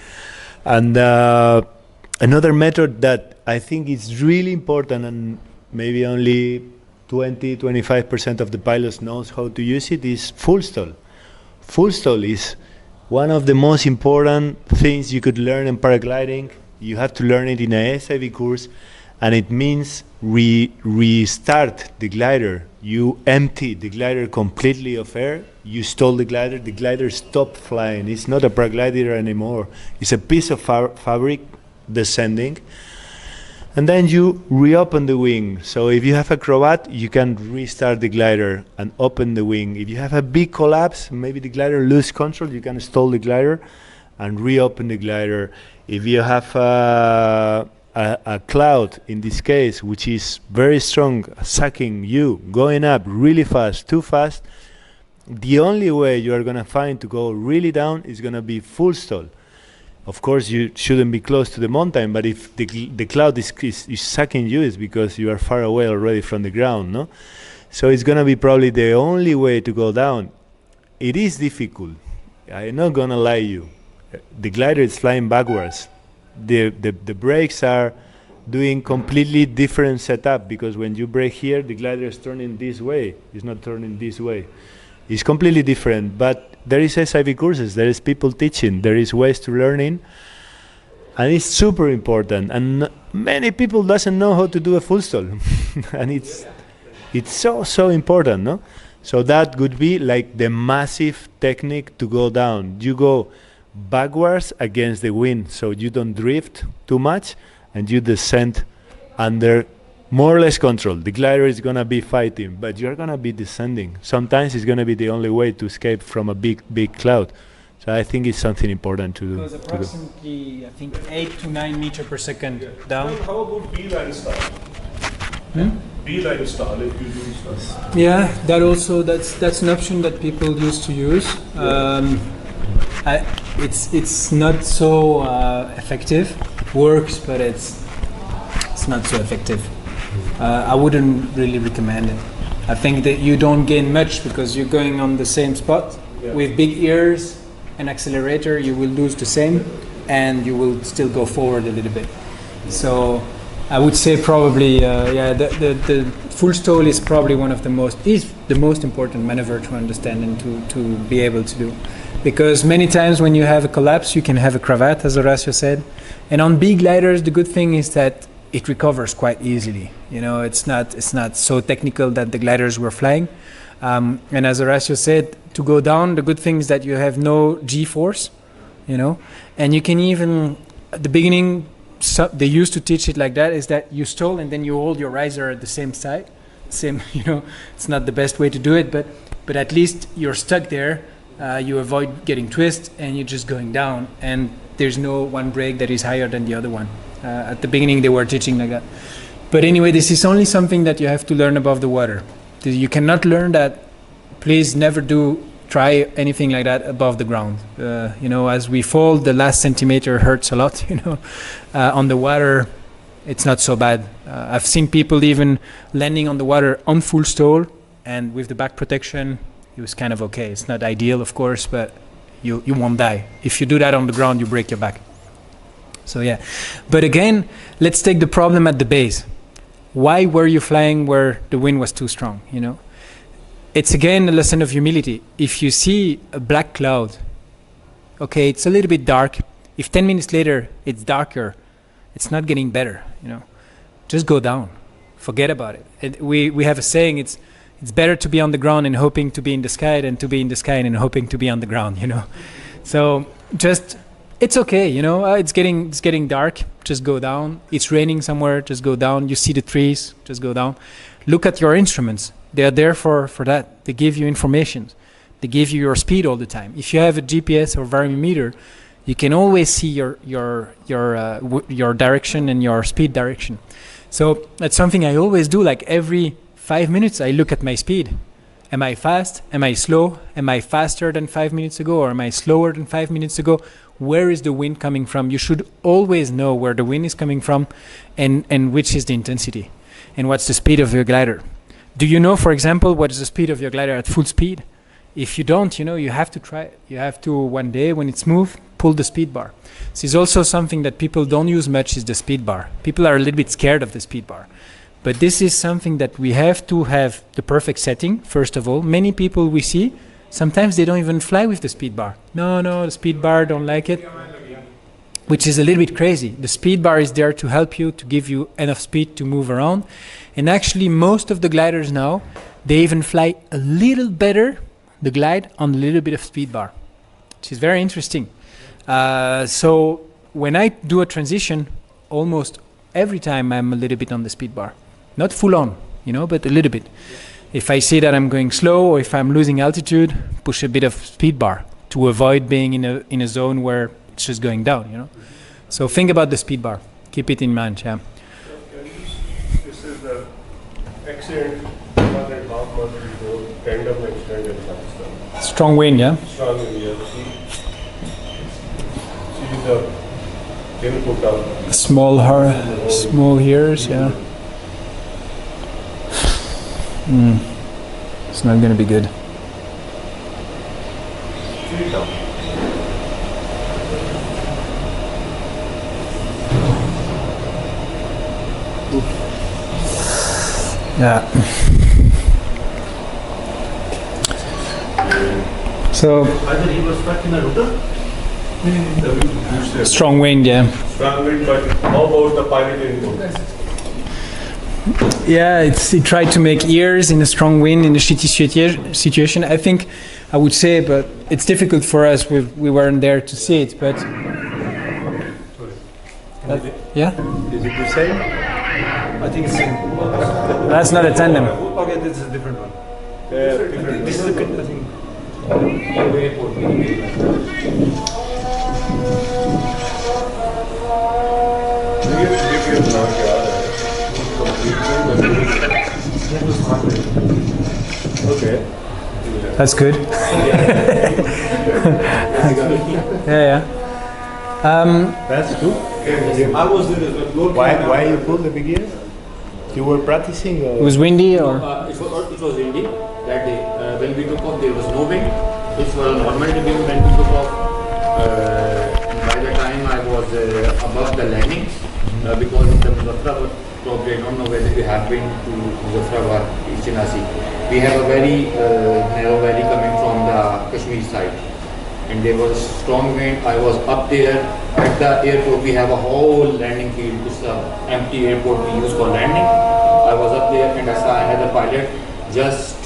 And another method that I think is really important, and maybe only 20-25% of the pilots knows how to use it, is full stall. Full stall is one of the most important things you could learn in paragliding. You have to learn it in a SIV course, and it means restart the glider. You empty the glider completely of air, you stall the glider stops flying. It's not a paraglider anymore. It's a piece of fabric descending, and then you reopen the wing. So if you have a acrobat, you can restart the glider and open the wing. If you have a big collapse, maybe the glider lose control, you can stall the glider and reopen the glider. If you have a cloud, in this case, which is very strong, sucking you, going up really fast, too fast, the only way you are going to find to go really down is going to be full stall. Of course, you shouldn't be close to the mountain, but if the cloud is sucking you, it's because you are far away already from the ground, no? So it's gonna be probably the only way to go down. It is difficult. I'm not gonna lie you. The glider is flying backwards. The brakes are doing completely different setup, because when you brake here, the glider is turning this way. It's not turning this way. It's completely different. But there is SIV courses. There is people teaching. There is ways to learning, and it's super important. And many people doesn't know how to do a full stall, and it's so important, no? So that would be like the massive technique to go down. You go backwards against the wind, so you don't drift too much, and you descend under more or less control. The glider is gonna be fighting, but you're gonna be descending. Sometimes it's gonna be the only way to escape from a big cloud. So I think it's something important to do. It was approximately, I think, 8 to 9 meters per second down. How about beeline style? Beeline style, if you do stuff. Yeah, that's an option that people used to use. It's not so effective. It works, but it's not so effective. I wouldn't really recommend it. I think that you don't gain much because you're going on the same spot. Yeah. With big ears and accelerator, you will lose the same, and you will still go forward a little bit. So I would say probably, the full stall is probably the most important maneuver to understand and to be able to do. Because many times when you have a collapse, you can have a cravat, as Horacio said. And on big gliders, the good thing is that it recovers quite easily. You know, it's not so technical that the gliders were flying. And as Horacio said, to go down, the good thing is that you have no G-force, you know. And you can even, at the beginning, they used to teach it like that, is that you stall and then you hold your riser at the same side. You know, it's not the best way to do it, but at least you're stuck there. You avoid getting twist, and you're just going down, and there's no one brake that is higher than the other one. At the beginning they were teaching like that. But anyway, this is only something that you have to learn above the water. You cannot learn that. Please never try anything like that above the ground. You know, as we fall, the last centimeter hurts a lot, you know. On the water, it's not so bad. I've seen people even landing on the water on full stall, and with the back protection, it was kind of okay. It's not ideal, of course, but you won't die. If you do that on the ground, you break your back. So yeah. But again, let's take the problem at the base. Why were you flying where the wind was too strong, you know? It's again a lesson of humility. If you see a black cloud, okay, it's a little bit dark. If 10 minutes later it's darker, it's not getting better, you know. Just go down. Forget about it. We have a saying, it's better to be on the ground and hoping to be in the sky than to be in the sky and hoping to be on the ground, you know. So it's okay, you know. It's getting dark. Just go down. It's raining somewhere. Just go down. You see the trees. Just go down. Look at your instruments. They are there for that. They give you information. They give you your speed all the time. If you have a GPS or variometer, you can always see your direction and your speed direction. So that's something I always do. Like every 5 minutes, I look at my speed. Am I fast? Am I slow? Am I faster than 5 minutes ago, or am I slower than 5 minutes ago? Where is the wind coming from? You should always know where the wind is coming from, and which is the intensity, and what's the speed of your glider. Do you know, for example, what is the speed of your glider at full speed? If you don't, you know, you have to try it. You have to, one day when it's smooth, pull the speed bar. This is also something that people don't use much, is the speed bar. People are a little bit scared of the speed bar. But this is something that we have to have the perfect setting, first of all. Many people we see, sometimes they don't even fly with the speed bar. No, the speed bar, don't like it. Which is a little bit crazy. The speed bar is there to help you, to give you enough speed to move around. And actually, most of the gliders now, they even fly a little better, the glide, on a little bit of speed bar, which is very interesting. So when I do a transition, almost every time I'm a little bit on the speed bar. Not full on, you know, but a little bit. If I see that I'm going slow, or if I'm losing altitude, push a bit of speed bar to avoid being in a zone where it's just going down, you know. So think about the speed bar. Keep it in mind, yeah. This is the excellent 1.5 months ago tandem accident in Pakistan. Strong wind, yeah? Strong wind, yeah. See the input out. Small ears, yeah. It's not going to be good. Yeah. So Either he was stuck in a rudder. strong wind, yeah. Strong wind, but how about the pilot input? Yeah, he tried to make ears in a strong wind in a shitty situation. I think I would say, but it's difficult for us. We weren't there to see it, but yeah. Is it the same? I think it's same. That's not a tandem. Okay, this is a different one. This is a good thing. Okay. That's good. Yeah. That's good. I was there as well. Why you pulled the big ear? You were practicing? It was windy, or It was windy that day. When we took off, there was no wind. It was a normal to when we took off. By the time I was above the landing, because of the Muzaffarabad, probably I don't know whether you have been to Muzaffarabad, Chinasi. We have a very narrow valley coming from the Kashmir side. And there was strong wind. I was up there at the airport. We have a whole landing field. It's an empty airport we use for landing. I was up there and I saw another pilot just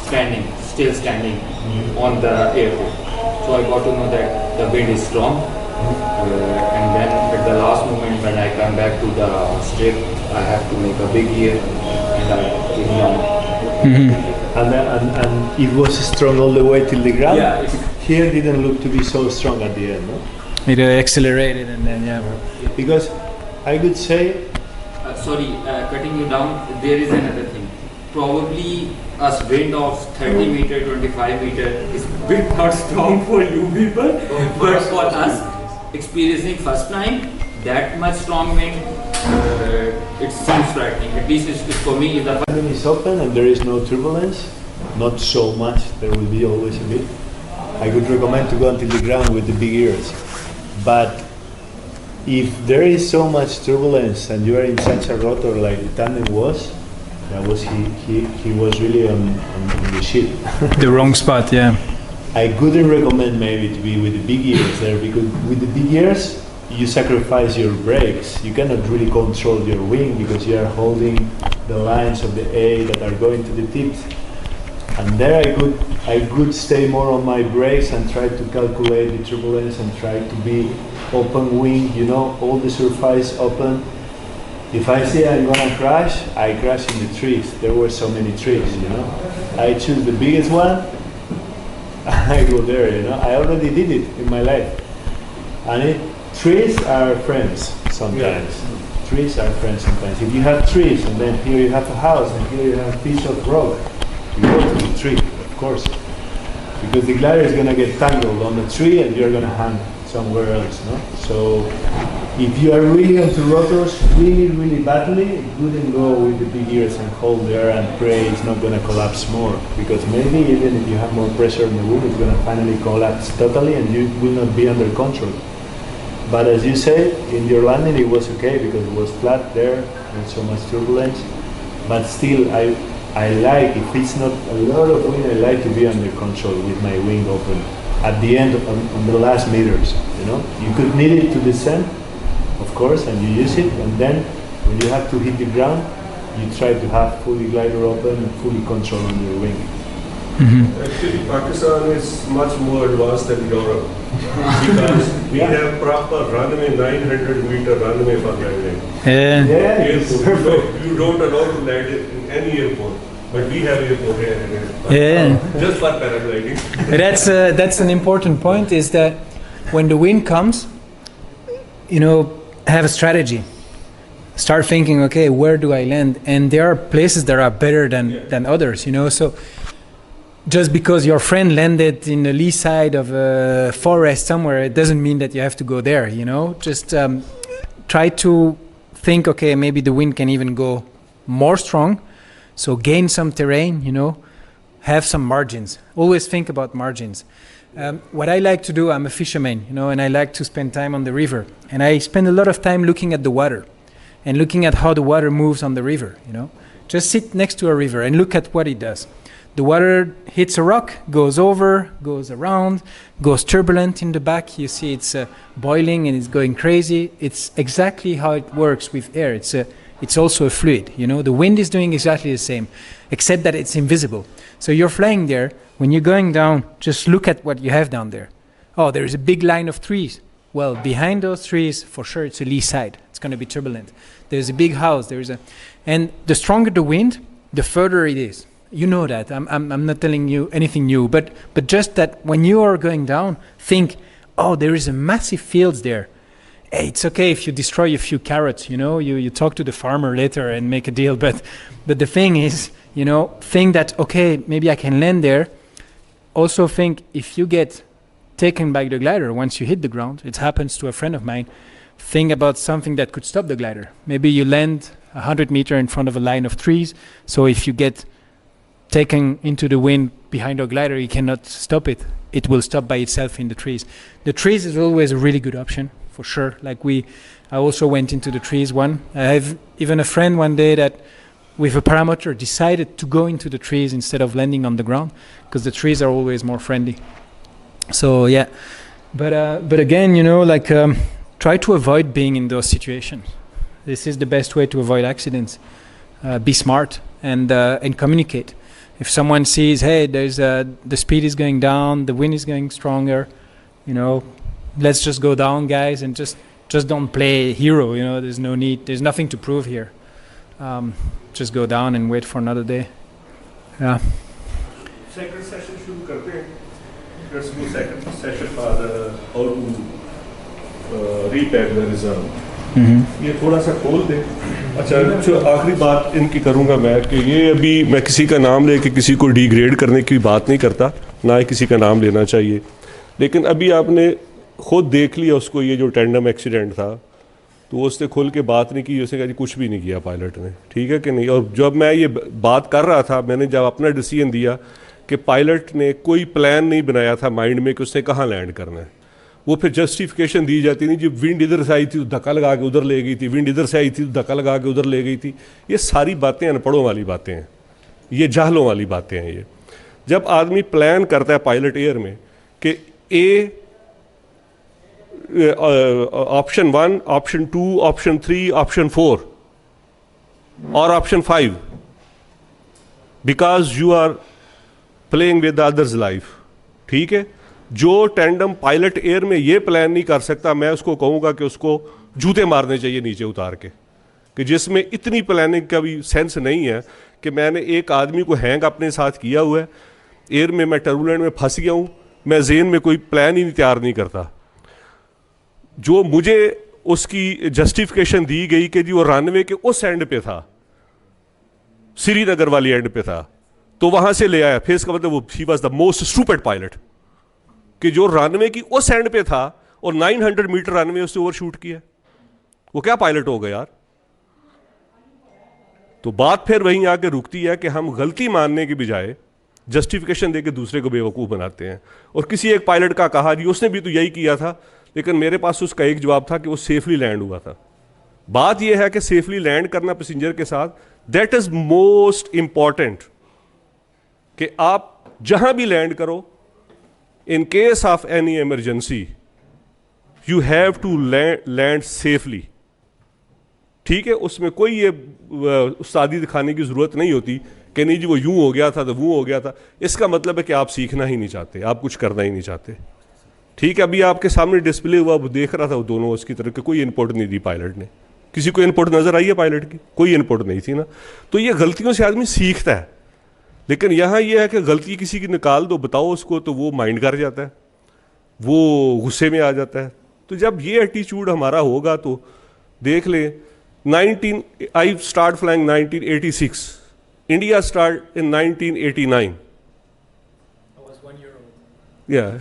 still standing on the airport. So I got to know that the wind is strong. And then at the last moment when I come back to the strip, I have to make a big gear and I came down. And it was strong all the way till the ground? Yeah, Here didn't look to be so strong at the end, no? it accelerated, and then Because I could say, sorry, cutting you down, there is another thing. Probably a wind of 30 meter, 25 meter is a bit not strong for you people, but for us, experiencing first time, that much strong wind, it seems frightening. At least it's for me. The when it's open and there is no turbulence, not so much, there will be always a bit. I would recommend to go until the ground with the big ears. But if there is so much turbulence and you are in such a rotor like the tandem was, that was he was really on the shit. the wrong spot. Yeah. I couldn't recommend maybe to be with the big ears there, because with the big ears you sacrifice your brakes. You cannot really control your wing because you are holding the lines of the A that are going to the tips. And there I could stay more on my brakes and try to calculate the turbulence and try to be open wing, all the surface open. If I say I'm gonna crash, I crash in the trees. There were so many trees, I choose the biggest one, I go there, I already did it in my life. And trees are friends sometimes. Yeah. Trees are friends sometimes. If you have trees and then here you have a house and here you have a piece of rock, you go to the tree, of course. Because the glider is gonna get tangled on the tree and you're gonna hang somewhere else, no? So if you are really onto rotors really, really badly, you wouldn't go with the big ears and hold there and pray it's not gonna collapse more. Because maybe even if you have more pressure in the wood, it's gonna finally collapse totally and you will not be under control. But as you say, in your landing it was okay because it was flat there, not so much turbulence. But still, I like, if it's not a lot of wind, I like to be under control with my wing open. At the end, on the last meters, You could need it to descend, of course, and you use it. And then, when you have to hit the ground, you try to have fully glider open and fully control on your wing. Actually, Pakistan is much more advanced than Europe because we have proper runway, 900 meter runway for landing. Yeah, You don't allow to land it in any airport, but we have airport here. Yeah. Just for paragliding. That's an important point. Is that when the wind comes, have a strategy. Start thinking, okay, where do I land? And there are places that are better than others. So. Just because your friend landed in the lee side of a forest somewhere, it doesn't mean that you have to go there, Just try to think, okay, maybe the wind can even go more strong, so gain some terrain, have some margins. Always think about margins. What I like to do, I'm a fisherman, and I like to spend time on the river. And I spend a lot of time looking at the water and looking at how the water moves on the river, Just sit next to a river and look at what it does. The water hits a rock, goes over, goes around, goes turbulent in the back. You see it's boiling and it's going crazy. It's exactly how it works with air. It's also a fluid, The wind is doing exactly the same, except that it's invisible. So you're flying there. When you're going down, just look at what you have down there. Oh, there is a big line of trees. Well, behind those trees, for sure, it's a lee side. It's going to be turbulent. There's a big house. And the stronger the wind, the further it is. You know that. I'm not telling you anything new, but just that when you are going down, think, oh, there is a massive fields there. Hey, it's okay if you destroy a few carrots, you talk to the farmer later and make a deal. But the thing is, think that, okay, maybe I can land there. Also think if you get taken by the glider once you hit the ground, it happens to a friend of mine, think about something that could stop the glider. Maybe you land 100 meters in front of a line of trees. So if you get taken into the wind behind your glider, you cannot stop it. It will stop by itself in the trees. The trees is always a really good option, for sure. I also went into the trees one. I have even a friend one day that with a paramotor decided to go into the trees instead of landing on the ground because the trees are always more friendly. So yeah, but again, try to avoid being in those situations. This is the best way to avoid accidents. Be smart and communicate. If someone sees, hey, the speed is going down, the wind is going stronger, let's just go down, guys, and just don't play hero. There's no need. There's nothing to prove here. Just go down and wait for another day. Yeah. Second session शुरू करते हैं. Let's do second session for how to repack the reserve. ये थोड़ा सा खोल दे. अच्छा, जो आखिरी बात इनकी करूँगा मैं कि ये अभी मैं किसी का नाम लेके किसी को डिग्रेड करने की बात नहीं करता, ना ही किसी का नाम लेना चाहिए. लेकिन अभी आपने खुद देख लिया उसको, ये जो टैंडम एक्सीडेंट था, तो उसने खुल के बात नहीं की, उसने कहा जी कुछ भी नहीं किया पायलट ने, ठीक है कि नहीं. और जब मैं ये बात कर रहा था, मैंने जब अपना डिसीजन दिया कि पायलट ने कोई प्लान नहीं बनाया था माइंड में कि उसने कहाँ लैंड करना है. वो फिर जस्टिफिकेशन दी जाती नहीं, जब विंड इधर से आई थी तो धक्का लगा के उधर ले गई थी, विंड इधर से आई थी तो धक्का लगा के उधर ले गई थी. ये सारी बातें अनपढ़ों वाली बातें हैं, ये जाहलों वाली बातें हैं. ये जब आदमी प्लान करता है पायलट एयर में कि a option 1, option 2, option 3, option 4 और option 5, because you are playing with others life, ठीक है. जो टैंडम पायलट एयर में ये प्लान नहीं कर सकता, मैं उसको कहूँगा कि उसको जूते मारने चाहिए नीचे उतार के, कि जिसमें इतनी प्लानिंग का भी सेंस नहीं है कि मैंने एक आदमी को हैंग अपने साथ किया हुआ है, एयर में मैं टर्बुलेंट में फंस गया हूँ, मैं जेन में कोई प्लान ही तैयार नहीं करता. जो मुझे उसकी जस्टिफिकेशन दी गई कि जी वो रनवे के उस एंड पे था, श्रीनगर वाली एंड पे था, तो वहां से ले आया. फिर इसका मतलब वो he was the most stupid pilot, कि जो रनवे की उस एंड पे था और 900 मीटर रनवे उसने ओवरशूट किया. वो क्या पायलट हो गया यार. तो बात फिर वहीं आके रुकती है कि हम गलती मानने की बजाय जस्टिफिकेशन देके दूसरे को बेवकूफ़ बनाते हैं. और किसी एक पायलट का कहा जी उसने भी तो यही किया था, लेकिन मेरे पास उसका एक जवाब था कि वो सेफली लैंड हुआ था. बात यह है कि सेफली लैंड करना पैसेंजर के साथ, दैट इज मोस्ट इंपॉर्टेंट. कि आप जहां भी लैंड करो, in case of any emergency you have to land safely, ठीक है. उसमें कोई ये उस्तादी दिखाने की जरूरत नहीं होती कि नहीं जी वो यूं हो गया था तो वो हो गया था. इसका मतलब है कि आप सीखना ही नहीं चाहते, आप कुछ करना ही नहीं चाहते, ठीक है. अभी आपके सामने डिस्प्ले हुआ, वो देख रहा था वो दोनों उसकी तरफ कि कोई इनपुट नहीं दी पायलट ने. किसी को इनपुट नजर आई है पायलट की? कोई इनपुट नहीं थी ना. तो ये गलतियों से आदमी सीखता है. लेकिन यहाँ ये है कि गलती किसी की निकाल दो, बताओ उसको, तो वो माइंड कर जाता है, वो गुस्से में आ जाता है. तो जब ये एटीट्यूड हमारा होगा तो देख ले. I start flying 1986, India start in 1989. I was 1 year old. Yeah.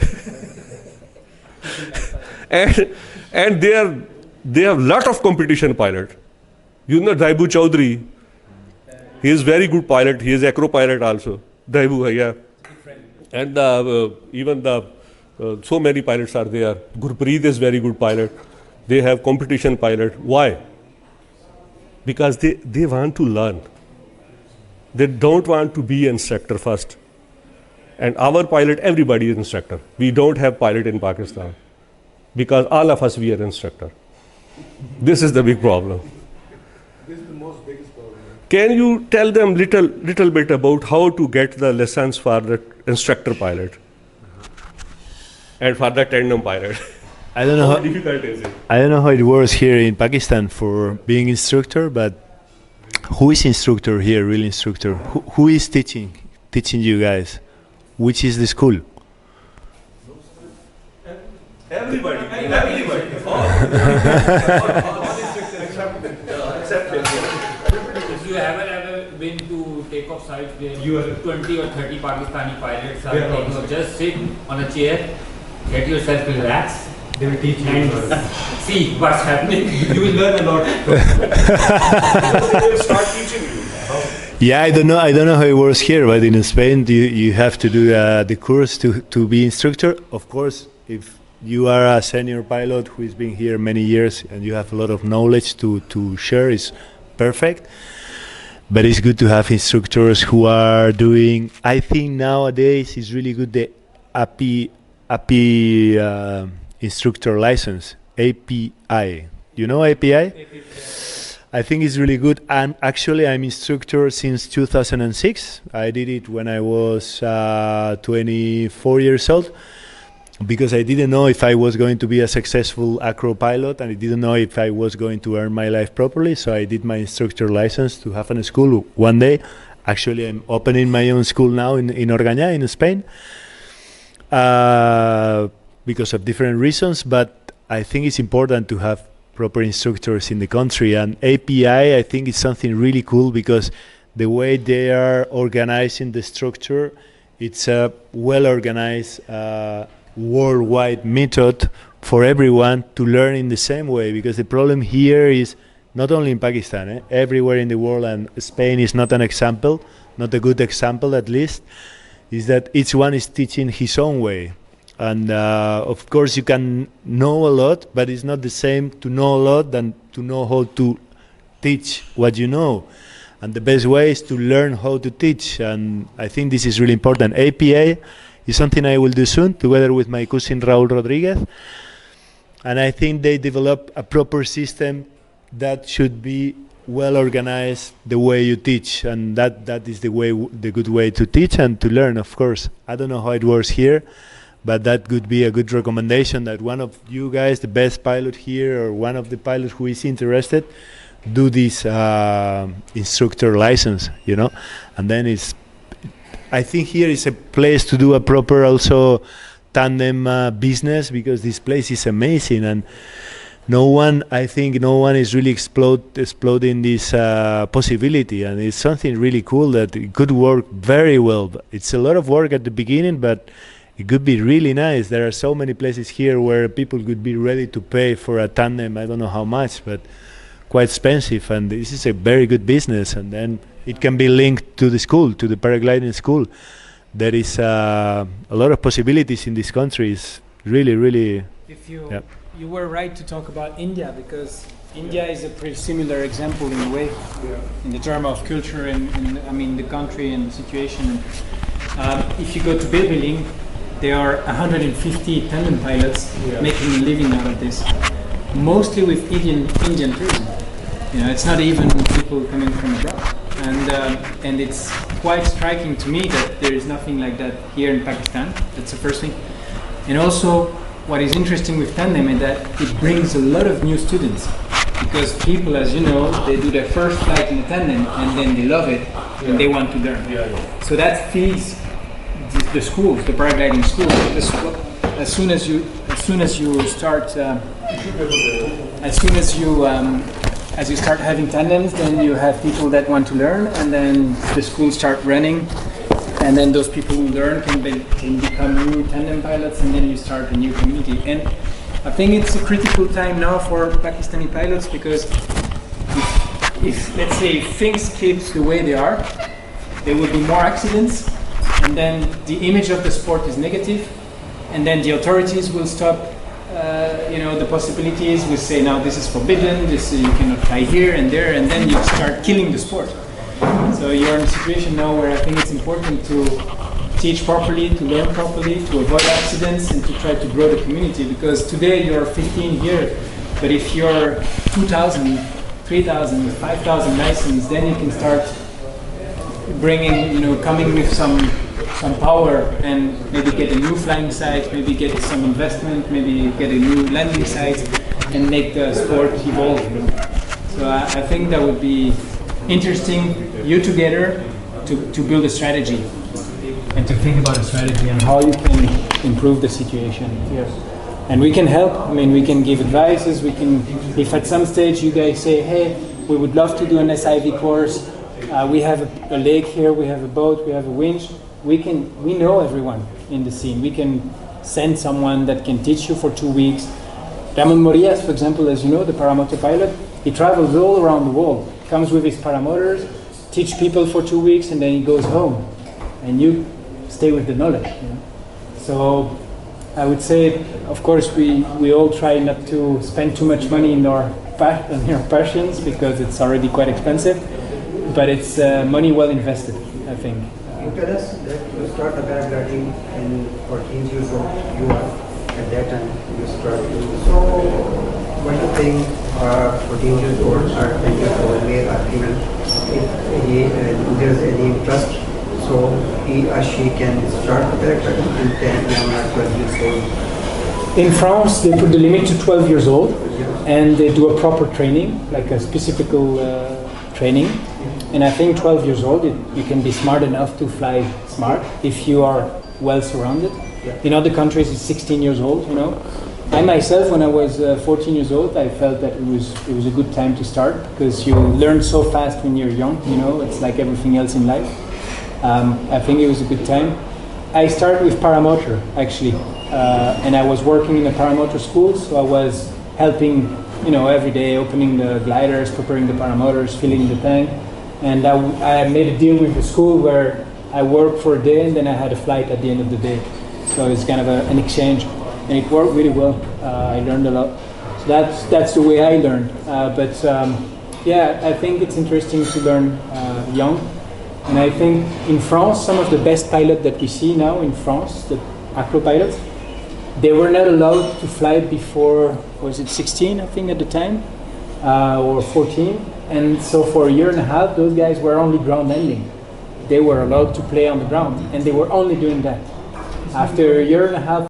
and they have lot of competition pilot. You know Daibu Chaudhary, he is very good pilot, he is acro pilot also. Daewoo hai, yeah. And even so many pilots are there. Gurpreet is very good pilot. They have competition pilot. Why? Because they want to learn. They don't want to be instructor first. And our pilot, everybody is instructor. We don't have pilot in Pakistan because all of us we are instructor. This is the big problem. This is the most biggest problem. Can you tell them little bit about how to get the license for the instructor pilot and for the tandem pilot? I don't know How how difficult is it? I don't know how it works here in Pakistan for being instructor, but who is instructor here? Real instructor? Who is teaching you guys? Which is the school? Everybody. If you haven't ever been to takeoff sites where 20 or 30 Pakistani pilots are taking off, just sit on a chair, get yourself relaxed. They will teach you. And see what's happening. You will learn a lot. They will start teaching you. Yeah, I don't know how it works here, but in Spain you have to do the course to be instructor. Of course, if you are a senior pilot who has been here many years and you have a lot of knowledge to share, is perfect. But it's good to have instructors who are doing. I think nowadays it's really good the API instructor license, API. You know API? I think it's really good. I'm instructor since 2006. I did it when I was 24 years old because I didn't know if I was going to be a successful acro pilot, and I didn't know if I was going to earn my life properly. So I did my instructor license to have a school one day. Actually, I'm opening my own school now in Orgaña in Spain because of different reasons. But I think it's important to have proper instructors in the country, and API I think is something really cool because the way they are organizing the structure, it's a well organized worldwide method for everyone to learn in the same way, because the problem here is not only in Pakistan, everywhere in the world, and Spain is not an example, not a good example at least, is that each one is teaching his own way. And of course you can know a lot, but it's not the same to know a lot than to know how to teach what you know. And the best way is to learn how to teach, and I think this is really important. APA is something I will do soon together with my cousin Raúl Rodriguez, and I think they develop a proper system that should be well organized the way you teach, and that is the good way to teach and to learn. Of course, I don't know how it works here, but that could be a good recommendation that one of you guys, the best pilot here, or one of the pilots who is interested, do this instructor license, and then I think here is a place to do a proper also tandem business, because this place is amazing, and I think no one is really exploding this possibility, and it's something really cool that it could work very well. It's a lot of work at the beginning, but it could be really nice. There are so many places here where people could be ready to pay for a tandem. I don't know how much, but quite expensive. And this is a very good business. And then it can be linked to the school, to the paragliding school. There is a lot of possibilities in this country. It's really, really. You were right to talk about India, because India is a pretty similar example in a way, in the term of culture and the country and the situation. If you go to Bebeling, there are 150 tandem pilots making a living out of this, mostly with Indian tourism. It's not even people coming from abroad, and it's quite striking to me that there is nothing like that here in Pakistan. That's the first thing. And also, what is interesting with tandem is that it brings a lot of new students, because people, as you know, they do their first flight in a tandem and then they love it and they want to learn. So that feeds the schools, the paragliding schools. As soon as you start having tandems, then you have people that want to learn, and then the schools start running, and then those people who learn can become new tandem pilots, and then you start a new community. And I think it's a critical time now for Pakistani pilots, because if let's say things keep the way they are, there will be more accidents, and then the image of the sport is negative, and then the authorities will stop the possibilities. We say now this is forbidden, this you cannot fly here and there, and then you start killing the sport. So you're in a situation now where I think it's important to teach properly, to learn properly, to avoid accidents, and to try to grow the community. Because today you're 15 here, but if you're 2,000, 3,000, 5,000 license, then you can start bringing, coming with some power and maybe get a new flying site, maybe get some investment, maybe get a new landing site, and make the sport evolve. So I think that would be interesting, you together, to build a strategy and to think about a strategy and how you can improve the situation here. And we can help. I mean, we can give advices. We can, if at some stage you guys say, hey, we would love to do an SIV course. We have a lake here. We have a boat. We have a winch. We know everyone in the scene. We can send someone that can teach you for 2 weeks. Ramon Morias, for example, as you know, the paramotor pilot, he travels all around the world. Comes with his paramotors, teach people for 2 weeks, and then he goes home. And you stay with the knowledge. So I would say, of course, we all try not to spend too much money in our passions, because it's already quite expensive, but it's money well invested, I think. You tell us that you start the paragliding in 14 years old, you are at that time you start. So what do you think 14 years old or 10 years old male or female, if there's any interest, so he or she can start the paragliding in 10, 11 or 12 years old? In France, they put the limit to 12 years old, and they do a proper training, like a specific training. And I think 12 years old, you can be smart enough to fly smart if you are well surrounded. In other countries, it's 16 years old. I myself, when I was 14 years old, I felt that it was a good time to start, because you learn so fast when you're young. It's like everything else in life. I think it was a good time. I started with paramotor, actually, and I was working in a paramotor school, so I was helping, every day, opening the gliders, preparing the paramotors, filling the tank, and I made a deal with the school where I worked for a day and then I had a flight at the end of the day. So it's kind of an exchange, and it worked really well. I learned a lot. So that's the way I learned. I think it's interesting to learn young. And I think in France, some of the best pilots that we see now in France, the acro pilots, they were not allowed to fly before, was it 16, I think, at the time, or 14. And so for a year and a half, those guys were only ground landing. They were allowed to play on the ground, and they were only doing that. After a year and a half,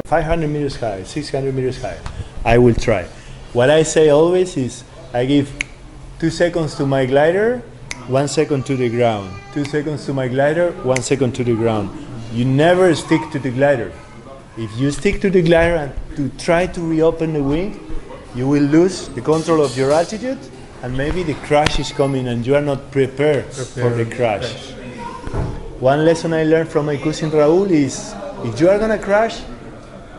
500 meters high, 600 meters high, I will try. What I say always is, I give 2 seconds to my glider, 1 second to the ground. 2 seconds to my glider, 1 second to the ground. You never stick to the glider. If you stick to the glider and to try to reopen the wing, you will lose the control of your altitude, and maybe the crash is coming and you are not prepared for the crash. One lesson I learned from my cousin Raúl is, if you are gonna crash,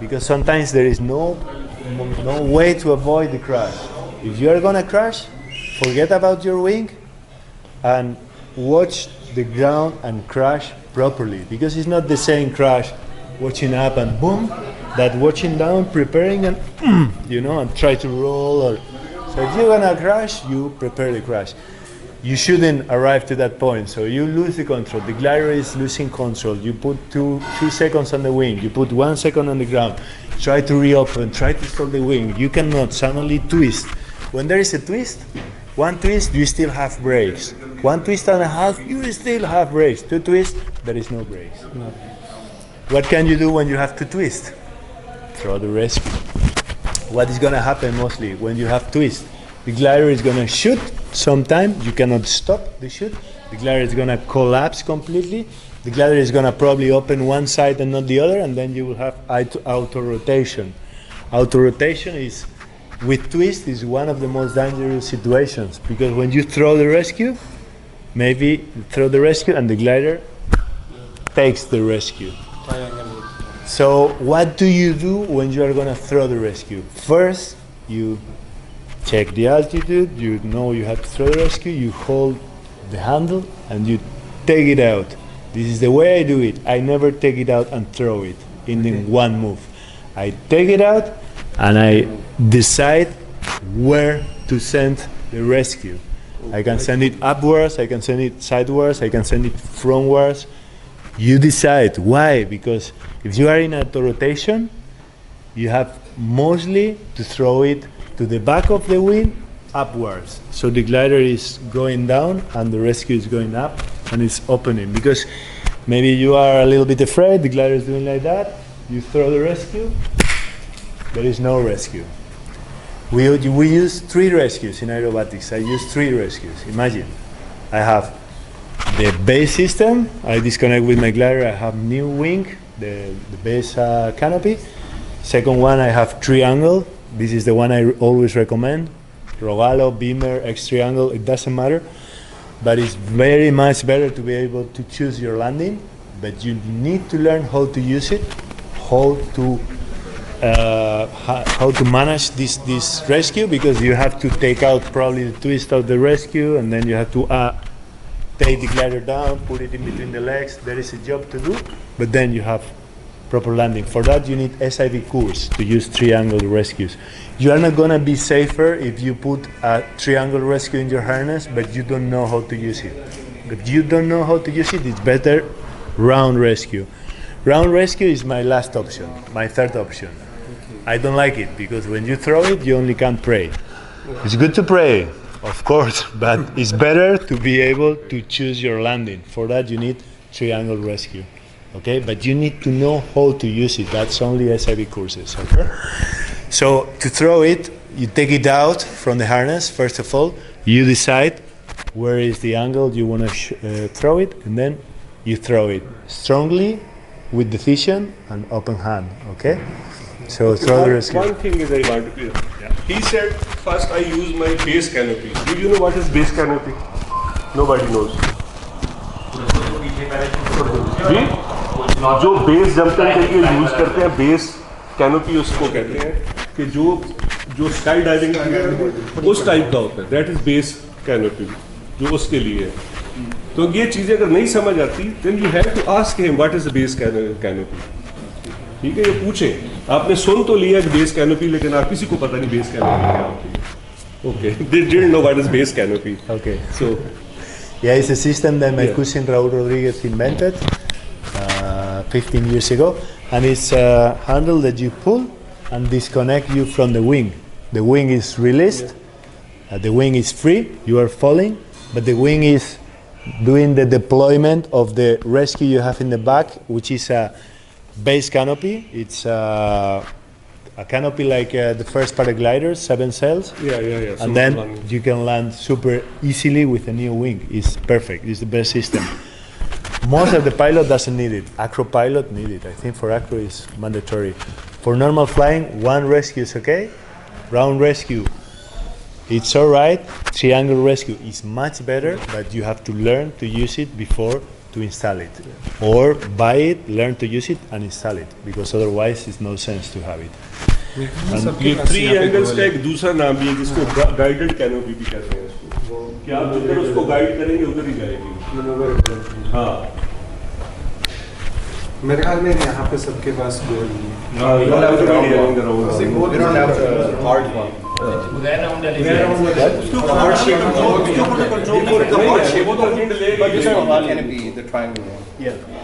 because sometimes there is no way to avoid the crash. If you are gonna crash, forget about your wing and watch the ground and crash properly, because it's not the same crash watching up and boom, that watching down, preparing and and try to roll. So if you're gonna crash, you prepare the crash. You shouldn't arrive to that point, so you lose the control. The glider is losing control. You put two seconds on the wing, you put 1 second on the ground, try to reopen, try to stop the wing. You cannot suddenly twist. When there is a twist, 1 twist, you still have brakes. 1 twist and a half, you still have brakes. 2 twists, there is no brakes. No. What can you do when you have to twist? Throw the rescue. What is gonna happen mostly when you have twist? The glider is gonna shoot sometime, you cannot stop the shoot. The glider is gonna collapse completely. The glider is gonna probably open one side and not the other, and then you will have auto rotation. Auto rotation is, with twist, is one of the most dangerous situations, because when you throw the rescue, maybe you throw the rescue and the glider takes the rescue. So what do you do when you are gonna throw the rescue? First, you check the altitude, you know you have to throw the rescue, you hold the handle and you take it out. This is the way I do it. I never take it out and throw it in one move. I take it out and I decide where to send the rescue. I can send it upwards, I can send it sideways, I can send it frontwards. You decide. Why? Because if you are in a rotation, you have mostly to throw it to the back of the wing upwards. So the glider is going down and the rescue is going up and it's opening. Because maybe you are a little bit afraid, the glider is doing like that, you throw the rescue, there is no rescue. We use 3 rescues in aerobatics. I use 3 rescues. Imagine, I have the base system, I disconnect with my glider, I have new wing, the base canopy. Second one, I have triangle. This is the one I always recommend. Rogallo, Beamer, X triangle, it doesn't matter. But it's very much better to be able to choose your landing, but you need to learn how to use it, how to manage this rescue, because you have to take out probably the twist of the rescue, and then you have to take the glider down, put it in between the legs. There is a job to do, but then you have proper landing. For that you need SIV course to use triangle rescues. You are not going to be safer if you put a triangle rescue in your harness but you don't know how to use it. If you don't know how to use it, it's better round rescue. Round rescue is my last option, my third option. I don't like it because when you throw it, you only can pray. It's good to pray, of course, but it's better to be able to choose your landing. For that you need triangle rescue. Okay, but you need to know how to use it. That's only SIV courses. Okay, so to throw it, you take it out from the harness. First of all, you decide where is the angle you want to throw it, and then you throw it strongly, with decision and open hand. Okay, so throw the rescue. One thing is I want to clear. Yeah. He said first I use my base canopy. Do you know what is base canopy? Nobody knows. जो base jumping के लिए use करते हैं, base canopy उसको कहते हैं कि जो स्काई डाइविंग उस टाइप का होता है, दैट इज बेस कैनोपी जो उसके लिए है. तो ये चीजें अगर नहीं समझ आती, then you have to ask him what is the base canopy. ठीक है, ये पूछें. आपने सुन तो लिया कि बेस कैनोपी, लेकिन आप किसी को पता नहीं बेस कैनोपी क्या होती है. Okay, they didn't know what is base canopy. Okay, so yeah, it's a system that my cousin Raul Rodriguez invented 15 years ago, and it's a handle that you pull and disconnect you from the wing. The wing is released, the wing is free, you are falling, but the wing is doing the deployment of the rescue you have in the back, which is a base canopy. It's a canopy like the first paragliders, 7 cells. Yeah. And then you can land super easily with a new wing. It's perfect. It's the best system. Most of the pilot doesn't need it. Acro pilot need it. I think for acro is mandatory. For normal flying, 1 rescue is okay. Round rescue, it's all right. Triangle rescue is much better, but you have to learn to use it before to install it. Or buy it, learn to use it and install it, because otherwise it's no sense to have it. ये 3 angles का एक दूसरा नाम भी है जिसको guided canopy भी कहते हैं इसको, कि आप जिधर उसको गाइड करेंगे उधर ही जाएगी. हाँ, मेरे ख्याल में यहाँ पे सबके पास गोल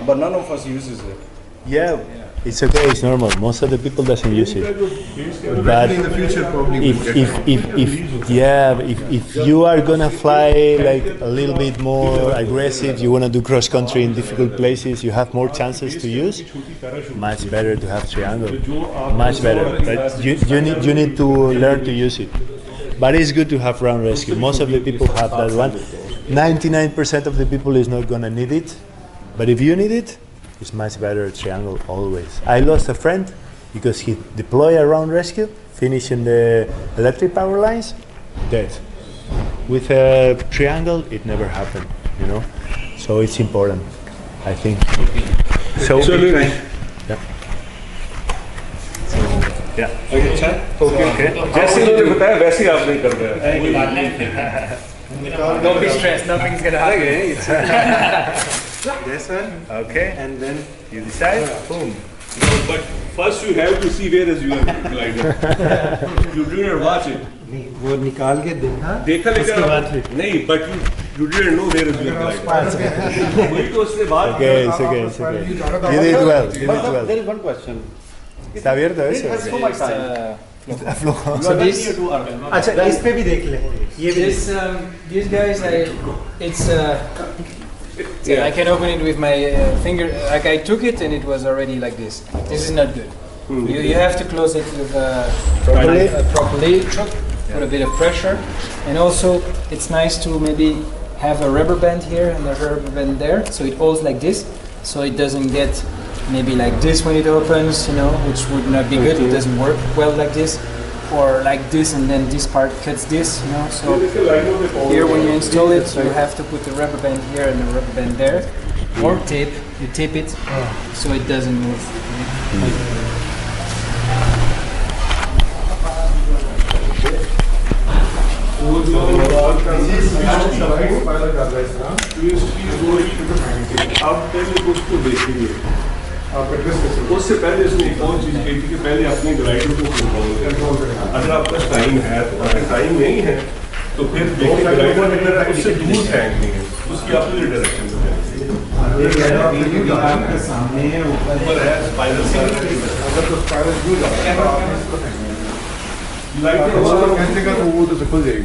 but none of us uses it. Yeah, it's okay, it's normal. Most of the people doesn't use it. But in the future probably if you are gonna fly like a little bit more aggressive, you wanna do cross country in difficult places, you have more chances to use. Much better to have triangle. Much better. But you need to learn to use it. But it's good to have round rescue. Most of the people have that one. 99% of the people is not gonna need it. But if you need it, it's much better triangle always. I lost a friend because he deployed a round rescue, finishing the electric power lines, dead. With a triangle, it never happened, you know. So it's important, I think. So, absolutely. yeah. Yeah. Okay जैसे उन्होंने बताया वैसे ही आपने कर दिया Don't be stressed, nothing's gonna happen. This one. Okay. And then you decide. Boom. But first you have to see where is your glider. You didn't watch it. वो निकाल के देखा देखा लेकिन नहीं but you didn't know where is your glider. वही तो उसने बात Okay, it's okay, it's okay. You did well. You did well. There is one question. ¿Está abierto eso? So much time. So this, अच्छा इस पे भी देख ले ये भी these guys, I can open it with my finger. Like I took it and it was already like this. This is not good. You have to close it with properly. Put a bit of pressure, and also it's nice to maybe have a rubber band here and a rubber band there, so it holds like this, so it doesn't get maybe like this when it opens, you know, which would not be good. It doesn't work well like this, or like this, and then this part cuts this, you know. So here, when you install it, you have to put the rubber band here and the rubber band there, or tape. You tape it so it doesn't move. उससे पहले इसमें एक और चीज़ कही थी कि पहले अपने ग्लाइडर को कंट्रोल करना। अगर आपका टाइम है तो अगर टाइम नहीं है तो फिर ग्लाइडर उससे दूर फेंकनी है, उसकी अपोजिट डायरेक्शन में फेंकनी है। आपके सामने ऊपर है स्पाइरल अगर तो स्पाइरल यूज आता है लाइट का तो वो तो खुल जाएगी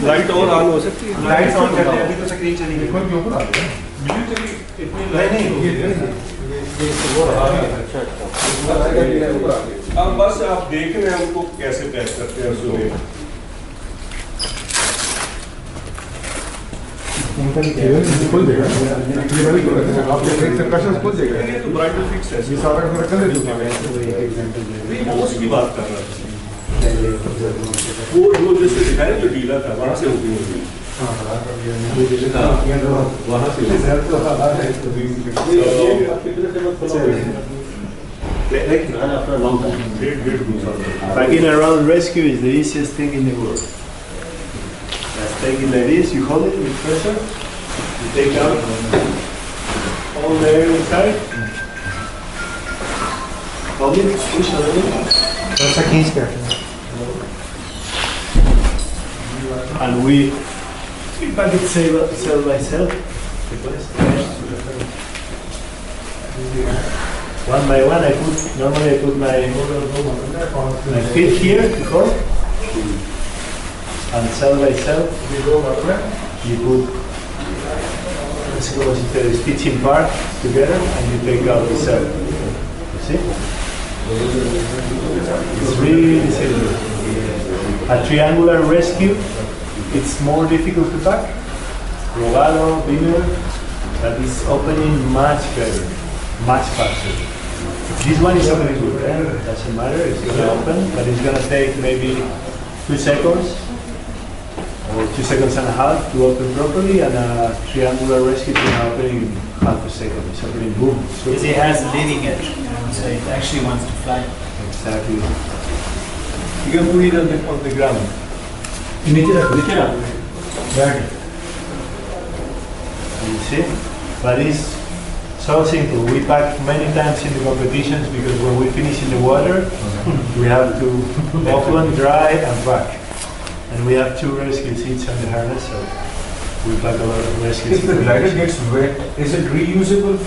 लाइट और ऑन हो सकती है। लाइट ऑन करते हैं अभी तो स्क्रीन चली गई के ऊपर आ गया अब बस आप देख रहे हैं उनको कैसे पैक करते हैं सुने खुल जाएगा ये वाली आप देख सकते खुल जाएगा ये तो ब्राइडल फिक्स है ये सारा कर दे उसकी बात कर रहा था वो जैसे दिखाया जो डीला था वहाँ से ओपन हो गई वहाँ से Packing around rescue is the easiest thing in the world. Just take it like this, you hold it with pressure, you take out all the air inside, hold it, push a little, थोड़ा खींच कर and we pack it cell by cell. One by one, normally I put my feet here to hold, and cell by cell, you put the stitching part together and you take out the cell. You see? It's really simple. A triangular rescue, it's more difficult to pack. Robado, bigger, but it's opening much better, much faster. This one is opening good, doesn't matter, it's going to open, but it's going to take maybe 2 seconds or 2 seconds and a half to open properly, and a triangular rescue is opening in half a second. It's opening boom. So Because it has a leading edge, so it actually wants to fly. exactly. You can put it on the ground. You see? But it's so simple. We pack many times in the competitions because when we finish in the water, we have to open, dry, and pack. And we have 2 rescue seats on the harness, so we pack a lot of rescue seats. If the glider gets wet, is it reusable?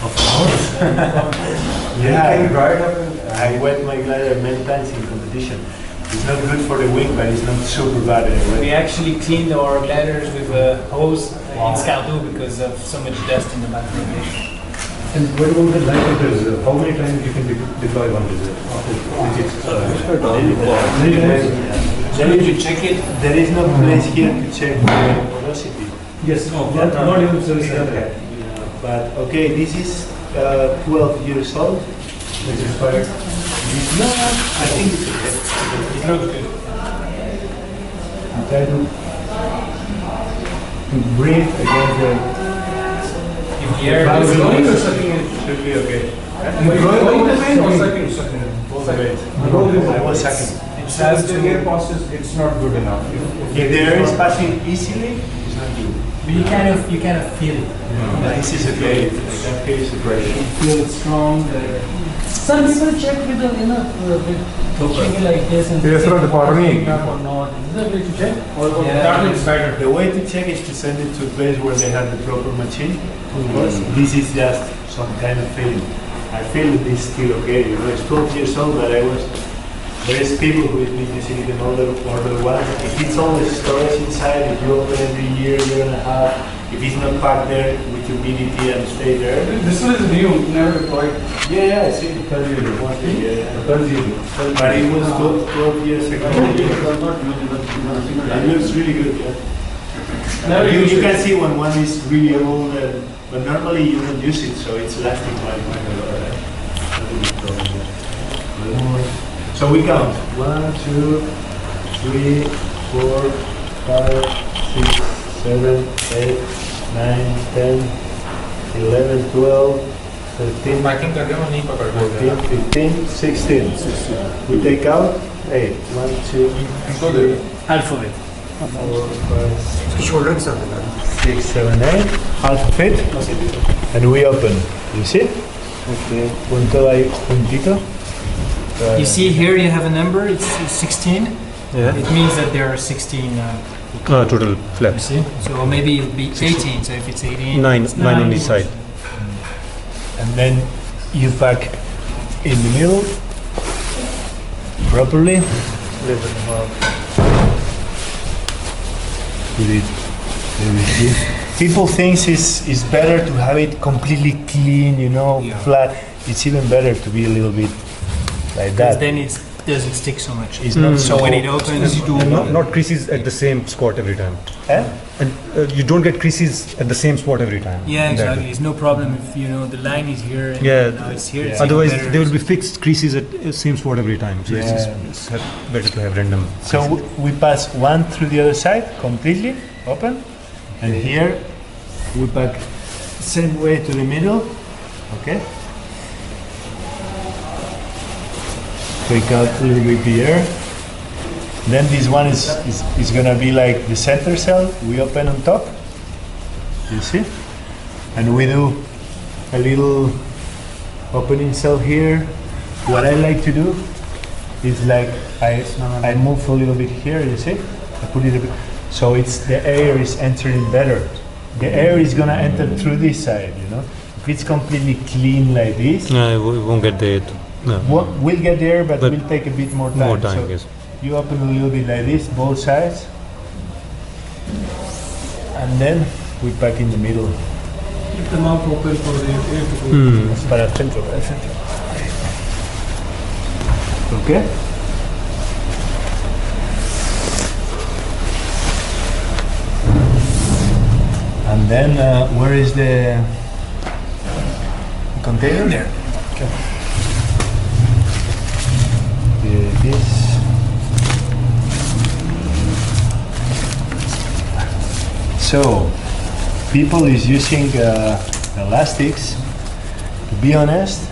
Of course. Can you dry it up? I wet my glider many times in competition. It's not good for the wing, but it's not super bad anyway. We actually cleaned our gliders with a hose in Scout because of so much dust in the back of the station. And what about the light reserve? How many times you can deploy one reserve? Then if you check it, There is no place here to check the velocity. Yes, not even so. But okay, this is 12 years old. Which is expired. No, I think it's okay. it looks good. Try to breathe against the. If the air is Blowing or going, sucking in? Should be okay. Blowing the wind or sucking? I was second. it has The to. air passes, it's not good enough. If the air is passing easily, it's not good. But you kind of feel it. This is okay. That case is great. Feel it strong. Some people check with the with like this and Yes, sir, the pardoning. or not. Is that way to check? Or that is better. The way to check is to send it to a place where they have the proper machine. Because this is just some kind of feeling. I feel it is still okay. You know, it's 12 years old, but there is people who have been using it in older ones. If it's all the storage inside, if you open every year and a half, if it's not packed there with humidity and stay there. This is new, never deployed. Yeah, I see it tells you the one thing, But it was 12 years ago. It looks really good, yeah. You can see when one is really old, but normally you don't use it, so it's lasting like So we count 1, 2, 3, 4, 5, 6, 7, 8, 9, 10, 11, 12, 13, 14, 15, 16. We take out 8. 1, 2, 3, Alphabet. 4, 5, 6, 7, 8. Half of it. And we open. You see? Okay. Punto by puntito. You see here you have a number, it's 16. Yeah. It means that there are 16, Total you flaps. see? So maybe it'll be 18, so if it's 18, Nine it's on each side. And then you pack in the middle properly. Put it here. People think it's better to have it completely clean, you know, flat. It's even better to be a little bit like Because that. then it doesn't stick so much. It's not So when it opens, Not creases at the same spot every time. Eh? And you don't get creases at the same spot every time. yeah, In that exactly. way. It's no problem if you know the line is here and Yeah. now it's here. It's Otherwise, even better. there will be fixed creases at the same spot every time. So Yeah. it's better to have random. So we pass one through the other side completely open, and here we pack same way to the middle. Okay. Take out a little bit the air. Then this one is gonna be like the center cell. We open on top. You see, and we do a little opening cell here. What I like to do is like I move a little bit here. You see, I put it a bit, so it's the air is entering better. The air is gonna enter through this side. You know, if it's completely clean like this, No, we won't get the no. we'll get there, but But we'll take a bit more time. more time, So yes. you open a little bit like this, both sides, and then we pack in the middle. Keep the mouth open for the air to go. Para el centro, para el centro. Okay. And then where is the container? There. Okay. This. So, people is using elastics. To be honest,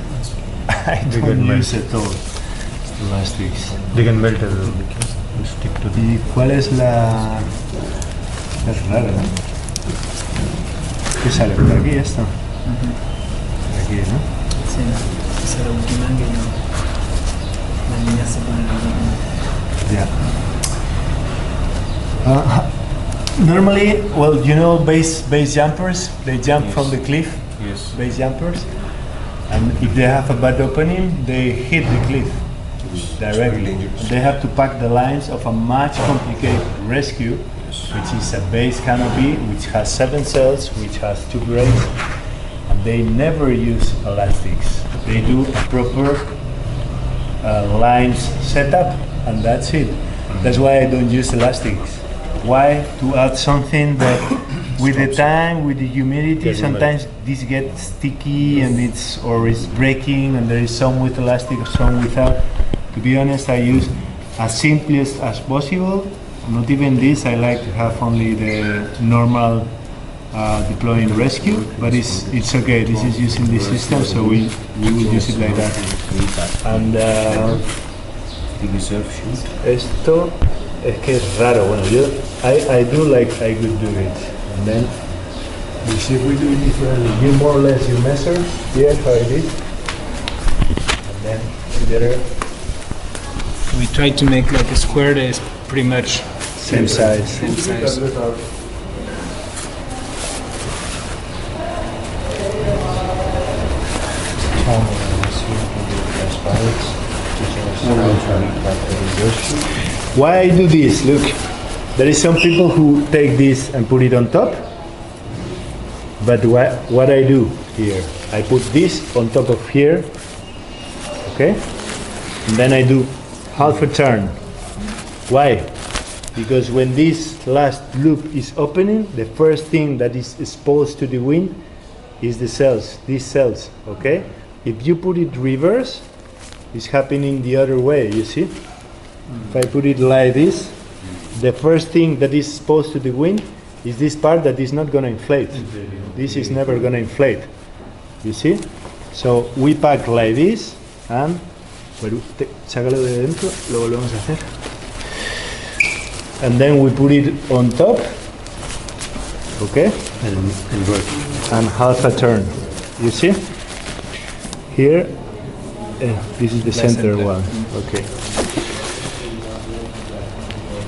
I don't use at all elastics. They can melt a little bit. Will stick to ¿Y cuál es la...? Es raro, ¿no? ¿Qué sale por aquí esto? Por aquí, ¿no? Sí, esa es la última que no. La niña se pone la Yeah. Normally, well, you know base jumpers, they jump from the cliff. Yes. Base jumpers. And if they have a bad opening, they hit the cliff directly. They have to pack the lines of a much complicated rescue, which is a base canopy, which has 7 cells, which has 2 grades. And they never use elastics. They do a proper lines setup, and that's it. That's why I don't use elastics. Why? To add something that with the time, with the humidity, sometimes this gets sticky and it's breaking, and there is some with elastic, some without. To be honest, I use as simplest as possible. Not even this, I like to have only the normal deploying rescue, but it's okay. This is using this system, so we will use it like that. And esto es que es raro. Bueno, I do like I could do it, and then you see if we do it differently. You more or less you measure here how it is, and then together We try to make like a square that is pretty much same size. same size. Tom and Horacio, pilots, teaching us how to make. Why I do this? Look, there is some people who take this and put it on top. But what I do here, I put this on top of here, okay? And then I do half a turn. Why? Because when this last loop is opening, the first thing that is exposed to the wind is the cells, these cells, okay? If you put it reverse, it's happening the other way, you see? If I put it like this, the first thing that is exposed to the wind is this part that is not going to inflate. This is never going to inflate, you see? So we pack like this, and sácalo de dentro, lo volvemos a hacer. And then we put it on top, okay? And half a turn, you see? Here, this is the center one, okay.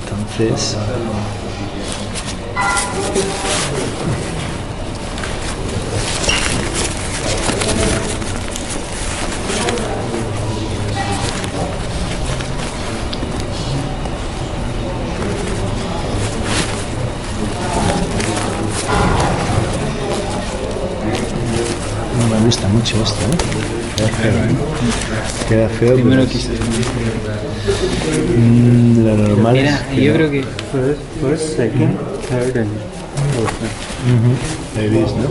Entonces, no me gusta mucho esto, Queda feo, Queda feo. Primero pero quise. lo normal Mira, es yo creo que First, second, third, and fourth. like this, no?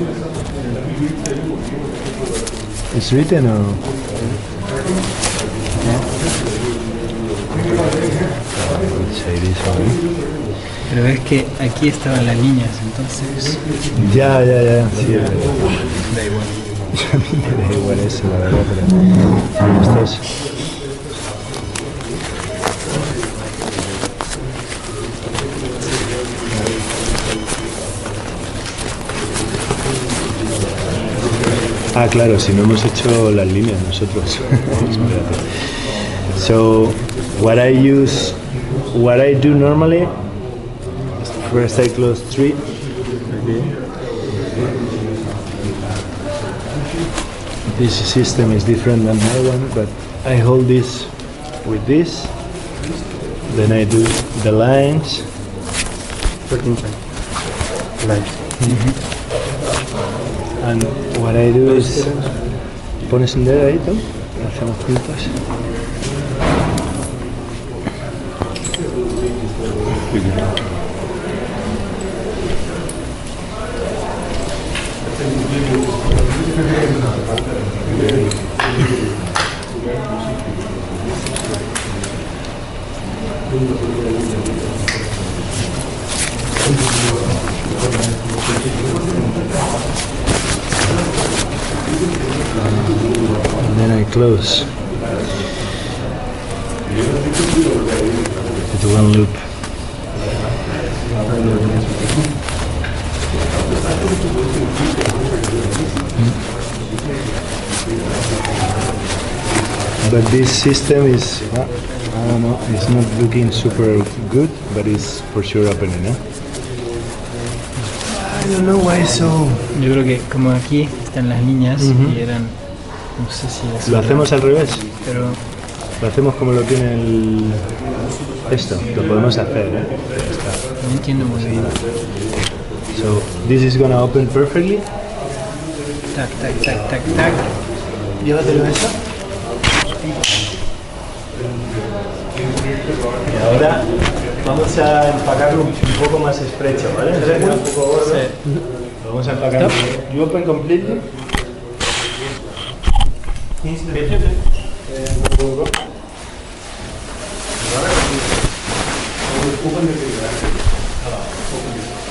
It's written or? Say this one. pero ves que aquí estaban las líneas, entonces Ya, sí. da igual. A mí me da igual eso, la verdad, pero estos... Ah, claro, si no hemos hecho las líneas nosotros. So, what I do normally, first I close 3. This system is different than my one, but I hold this with this, then I do the lines. 14 lines. And what I do is, pones un dedo ahí, Tom, hacemos juntos. And then I close with one loop. But this system is, I don't know, it's not looking super good, but it's for sure opening, I don't know why so. Yo creo que como aquí están las líneas y eran, no sé si es Lo hacemos al revés. pero Lo hacemos como lo tiene esto. Lo podemos hacer, no entiendo muy bien. So this is gonna open perfectly. Tac, tac, tac, tac, tac. Llévatelo eso. Y ahora vamos a empacarlo un poco más estrecho, ¿vale? Entonces queda un poco gordo. Lo vamos a empacar. You open completely.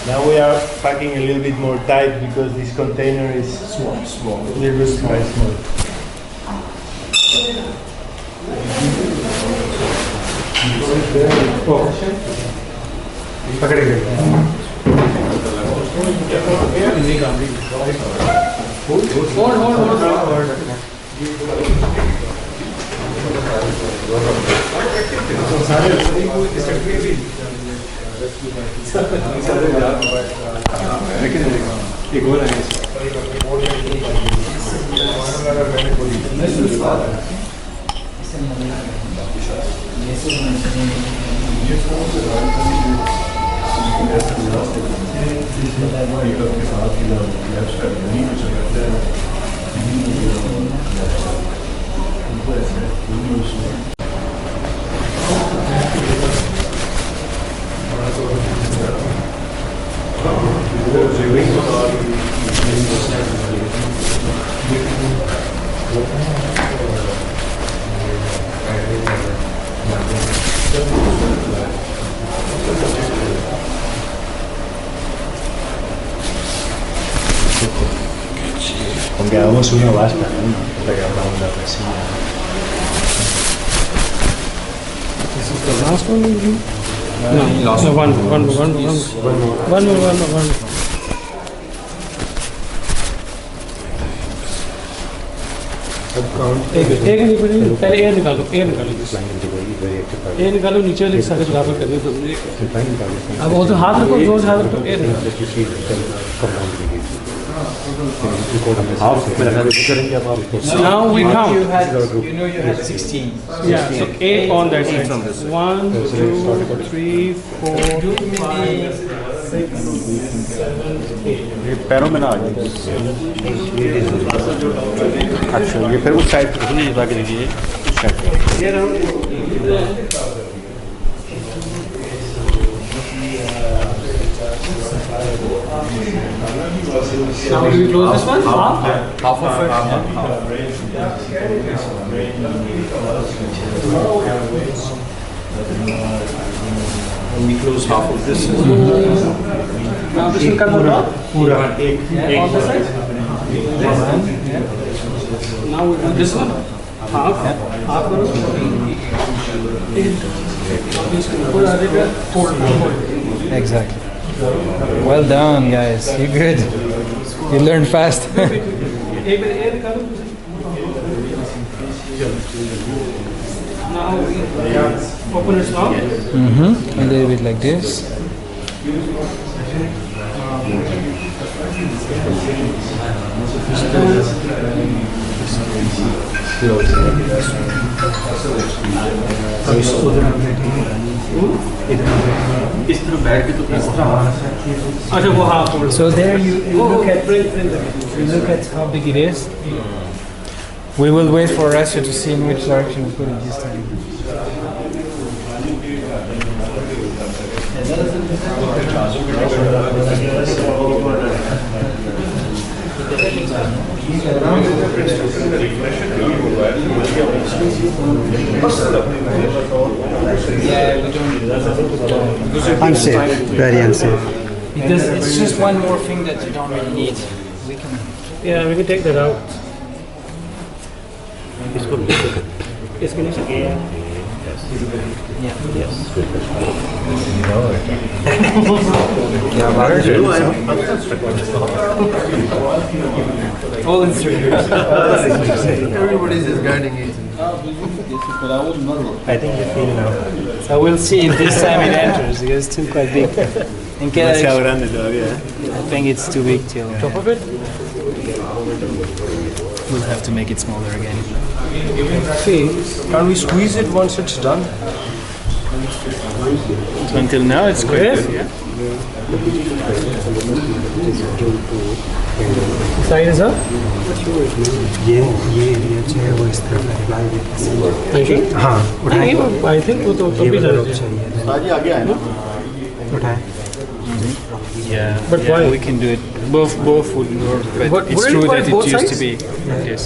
Now we are packing a little bit more tight because this container is small. Little bit small. Aunque hagamos una basta, ¿no? Pegamos una resina. This is the last one, maybe? No, one more. एक नहीं पहले air निकालो air निकालो नीचे वाले सारे बराबर कर दो अब वो तो हाथ रखो जोर से हाथ रखो air now we count You know you had 16. yeah so 8 on that side 1 2 3 4 5 6 7 8 पैरों में ना आ जाए अच्छा ये फिर उस साइड पे खुली लगा के दीजिए उस side now do we close this one half of it we close half of this now this will come out पूरा on the side now we do this one half करो पूरा आगे fold Exactly. Well done, guys. You're good. You learn fast. एक बार air निकालो now we open its mouth A little bit like this. अच्छा वो half So there you look at how big it is. We will wait for Horacio to see in which direction we put it this time. Yeah, we don't. Unsafe, very unsafe. It's just one more thing that you don't really need. We can. yeah we can take that out इसके नीचे All instructors. Everybody's just guiding it. I think you feel now. So we'll see if this time it enters because it's too quite big. In Demasiado case grande todavía. I think it's too big till. top of it We'll have to make it smaller again. See, can we squeeze it once it's done? So until now it's good. Yeah. size is up ये जो है वो इस तरफ है हाँ I think वो तो तभी चाहिए आगे आए ना उठाए Yeah, But yeah, why? we can do it. Both would work, but But it's wouldn't true it work that it both used to sides? be like this.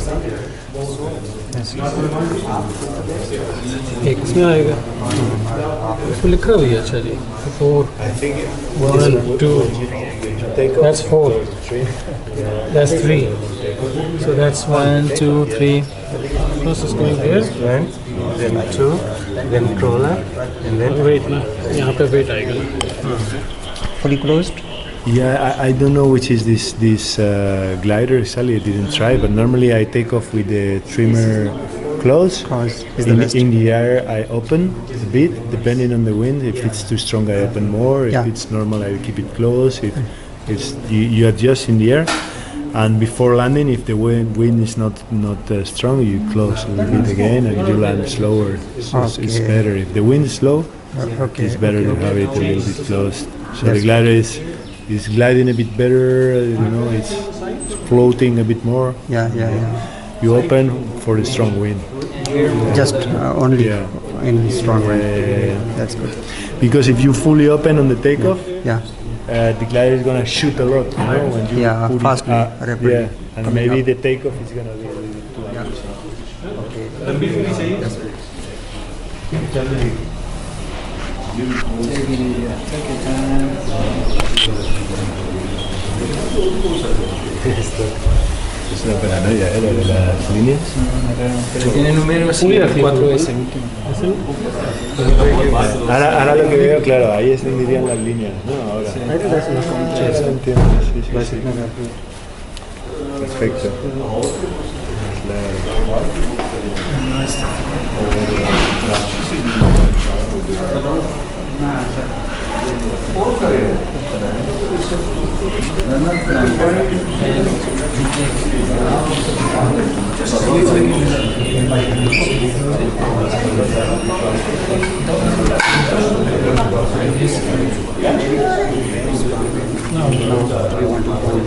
एक इसमें आएगा इसमें लिखा हुआ है अच्छा जी 4 1 2 that's 4 that's 3 so that's 1, 2, 3. Plus is going here then 2, then crawler, and then wait ना यहाँ पे wait आएगा Fully closed? Yeah, I don't know which is this glider exactly. I didn't try, but normally I take off with the trimmer closed. Is the best. In the air, I open a bit, depending on the wind. If it's too strong, I open more. If Yeah. it's normal, I keep it closed. If it's you adjust in the air, and before landing, if the wind is not strong, you close a little bit again, and you land slower. So it's Okay. better. If the wind is slow, Okay. it's better to have it a little bit closed. So the glider is gliding a bit better. It's floating a bit more. Yeah. You open for the strong wind. Just only Yeah. in strong wind. Yeah. That's good. Because if you fully open on the takeoff, Yeah. the glider is gonna shoot a lot. When you Yeah, put fastly, rapidly yeah, and coming maybe up. the takeoff is gonna be a little bit too much. Okay. That's good. Es una paranoia, lo de las líneas. Pero tiene números y el 4 es el último. Ahora lo que veo, claro, ahí es donde irían las líneas, ¿no? Ahora. Sí, eso lo entiendo, sí. Perfecto.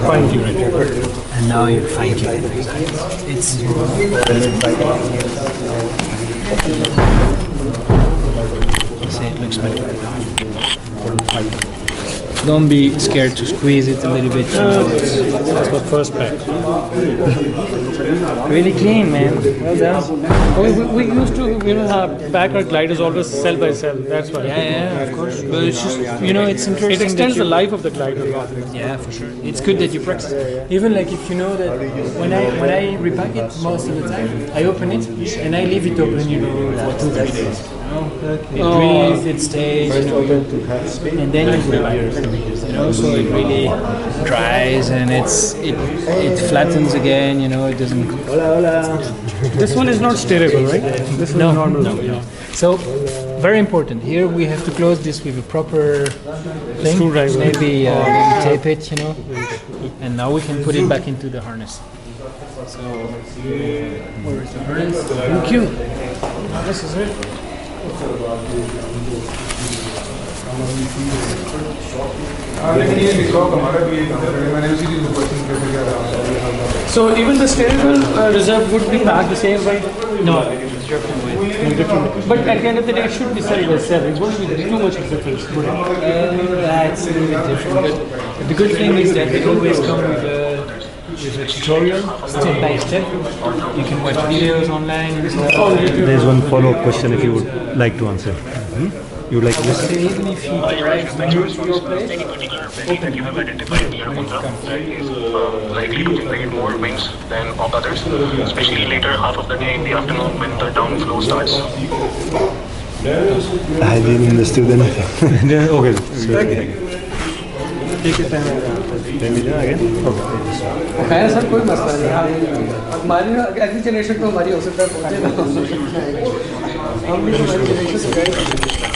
fine tuning And now you're fine tuning. It's say it looks better. Don't be scared to squeeze it a little bit. that's the first pack Really clean, man. Well done. we used to have pack our gliders always cell by cell that's why Yeah, of course. But it's just, it's interesting. it extends that the life of the glider. Yeah, for sure. It's good that you practice. Even like if you know that when I repack it most of the time, I open it and I leave it open, for 2-3 days. It breathes, it stays, and then you so it really dries and it flattens again. It doesn't. This one is not steerable, right? This is normal. No. So, very important. Here we have to close this with a proper thing. Screwdriver. Maybe tape it, and now we can put it back into the harness. So, where is the harness? Thank you. This is it. So even the steerable reserve would be packed the same way? No, it's different way. Different. But at the end of the day, it should be cell by cell. It won't be too much of a difference, would it? It's a little bit different. But the good thing is that they always come with a tutorial, step by step. You can watch videos online and stuff. there's one follow-up question if you would like to answer. You would like to listen? So even if you arrive new to your place, Any particular thing that you have identified in your contract that is likely to generate more wings than of others, especially later half of the day in the afternoon when the downflow starts? I didn't understand anything. Okay. है sir कोई मसला नहीं हमारी अगली generation तो हमारी हो सकता है पहुंचे ना हम भी हमारी जनरेशन से गए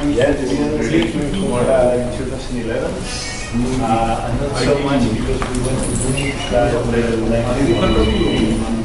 Yeah, the in 2011. Not so much because we went to do that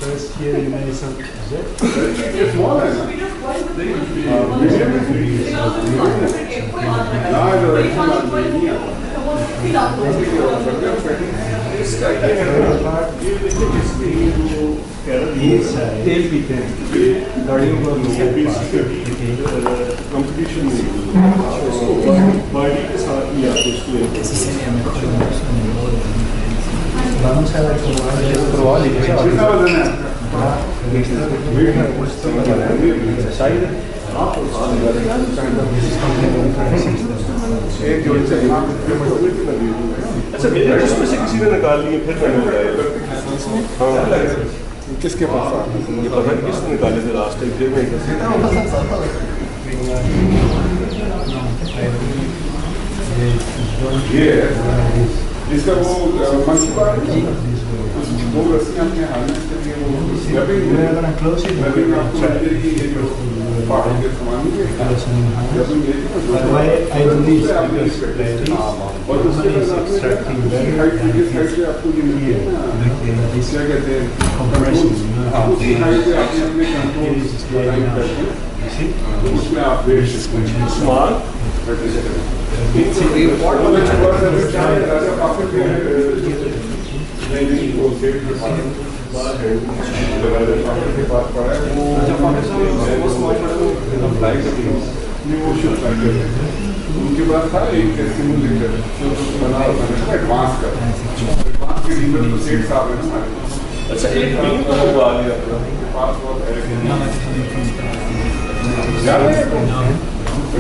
First year you made some competition vamos a ver अच्छा उसमें से किसी ने निकाल लिए फिर मैंने लगाया किसके पास ये पता नहीं किसने निकाले थे लास्ट टाइम फिर मैं ये इसका वो मंकी बार वो रस्सियां अपने हाथ में लिए वो I do this because somebody is extracting better than आपको ये मिली है ना this क्या कहते हैं compression. उसी हाइट पे आपने अपने कंट्रोल उसमें आप स्मार्ट उनके पास था एक सिमुलेटर बना एडवांस का एडवांस के रीजन तो सेट साहब है ना अच्छा एक टीम को बुला लिया उनके पास बहुत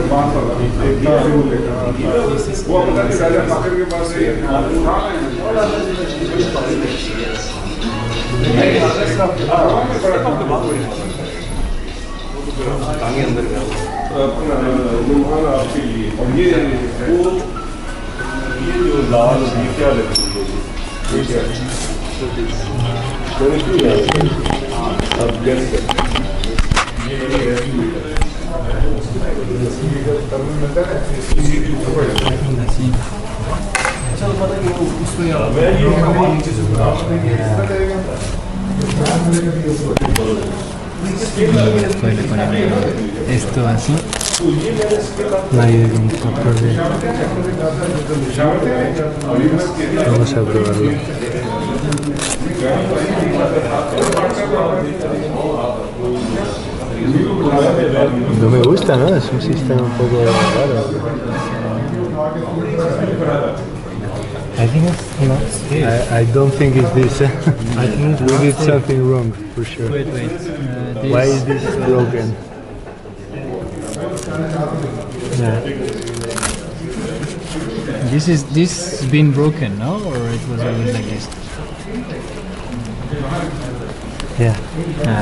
एडवांस वाला वो अपना राजा फाकर के पास से आपके लिए और ये जो लाल ये क्या लगती है अब gas Esto así. Nadie es un factor de... Vamos a probarlo. No me gusta, ¿no? Es un sistema un poco raro. I think it's not safe. I don't think it's this. I think we did something wrong, for sure. Wait. Why is this broken? Yeah. This has been broken, no? Or it was always like this? Yeah.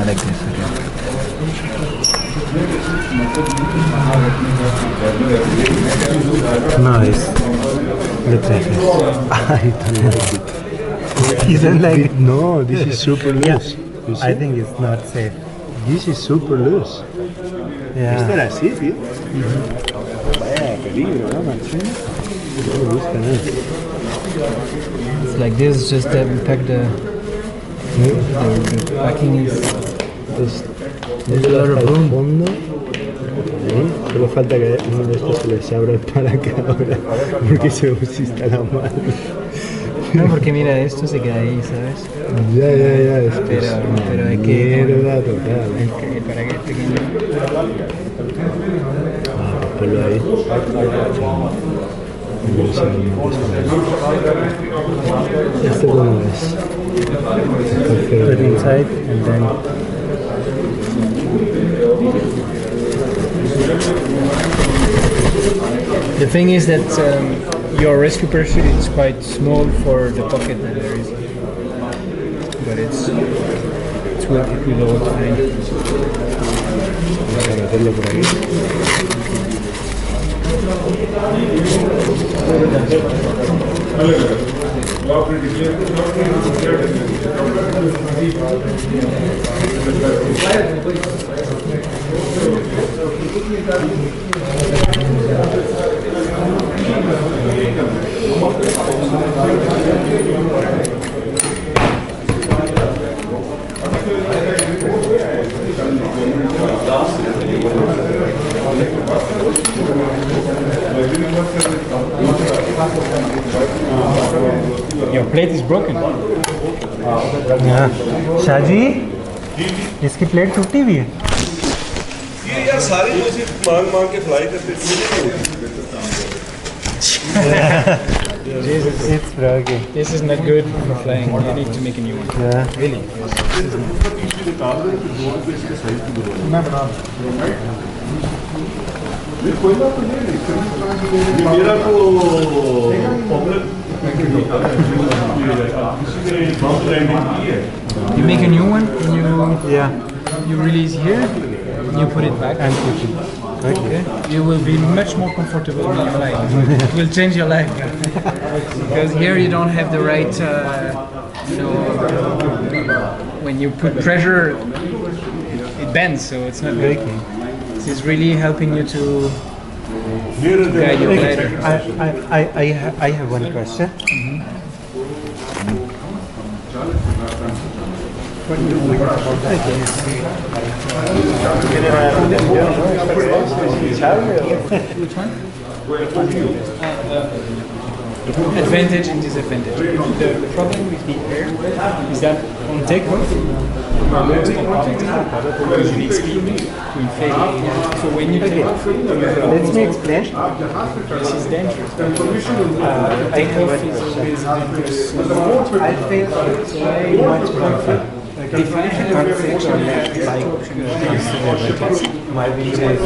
Like this, okay. No, it's looks like this. I don't like it. You don't like it? No, this is super loose. Yeah. I think it's not safe. This is super loose. Yeah. Esto era así, tío. Vaya peligro, ¿no, Martín? No me gusta nada. It's like this, just in fact the packing is this. fondo. Ahí. Solo falta que uno de estos se les abra el paracaídas porque se instala mal. No, porque mira, esto se queda ahí, ¿sabes? Ya, esto pero hay que... mierda total. Para que pequeño... Ponlo ahí. ¿Esto cómo es? Put it inside and then The thing is that your rescue parachute is quite small for the pocket that there is, but it's will keep you low time. Vamos a meterlo por aquí. Your plate is broken. Shahji इसकी plate टूटी हुई है ये यार सारे जो सिर्फ मांग के फ्लाई करते It's broken. This is not good for flying. You need to make a new one. Yeah. Really? मेरा तो You make a new one, you release here, you put it back. And put it. Okay. You will be much more comfortable when you fly. It will change your life. Because here you don't have the right, when you put pressure, it bends, so it's not good. This is really helping you to guide your glider. I have one question. Which one? Advantage and disadvantage. The problem with the air is that on takeoff, because you need speed to inflate. So when you take off, Let me explain. this is dangerous. Takeoff is always dangerous. I feel it's way much comfort. Definition Concept on that, like my video is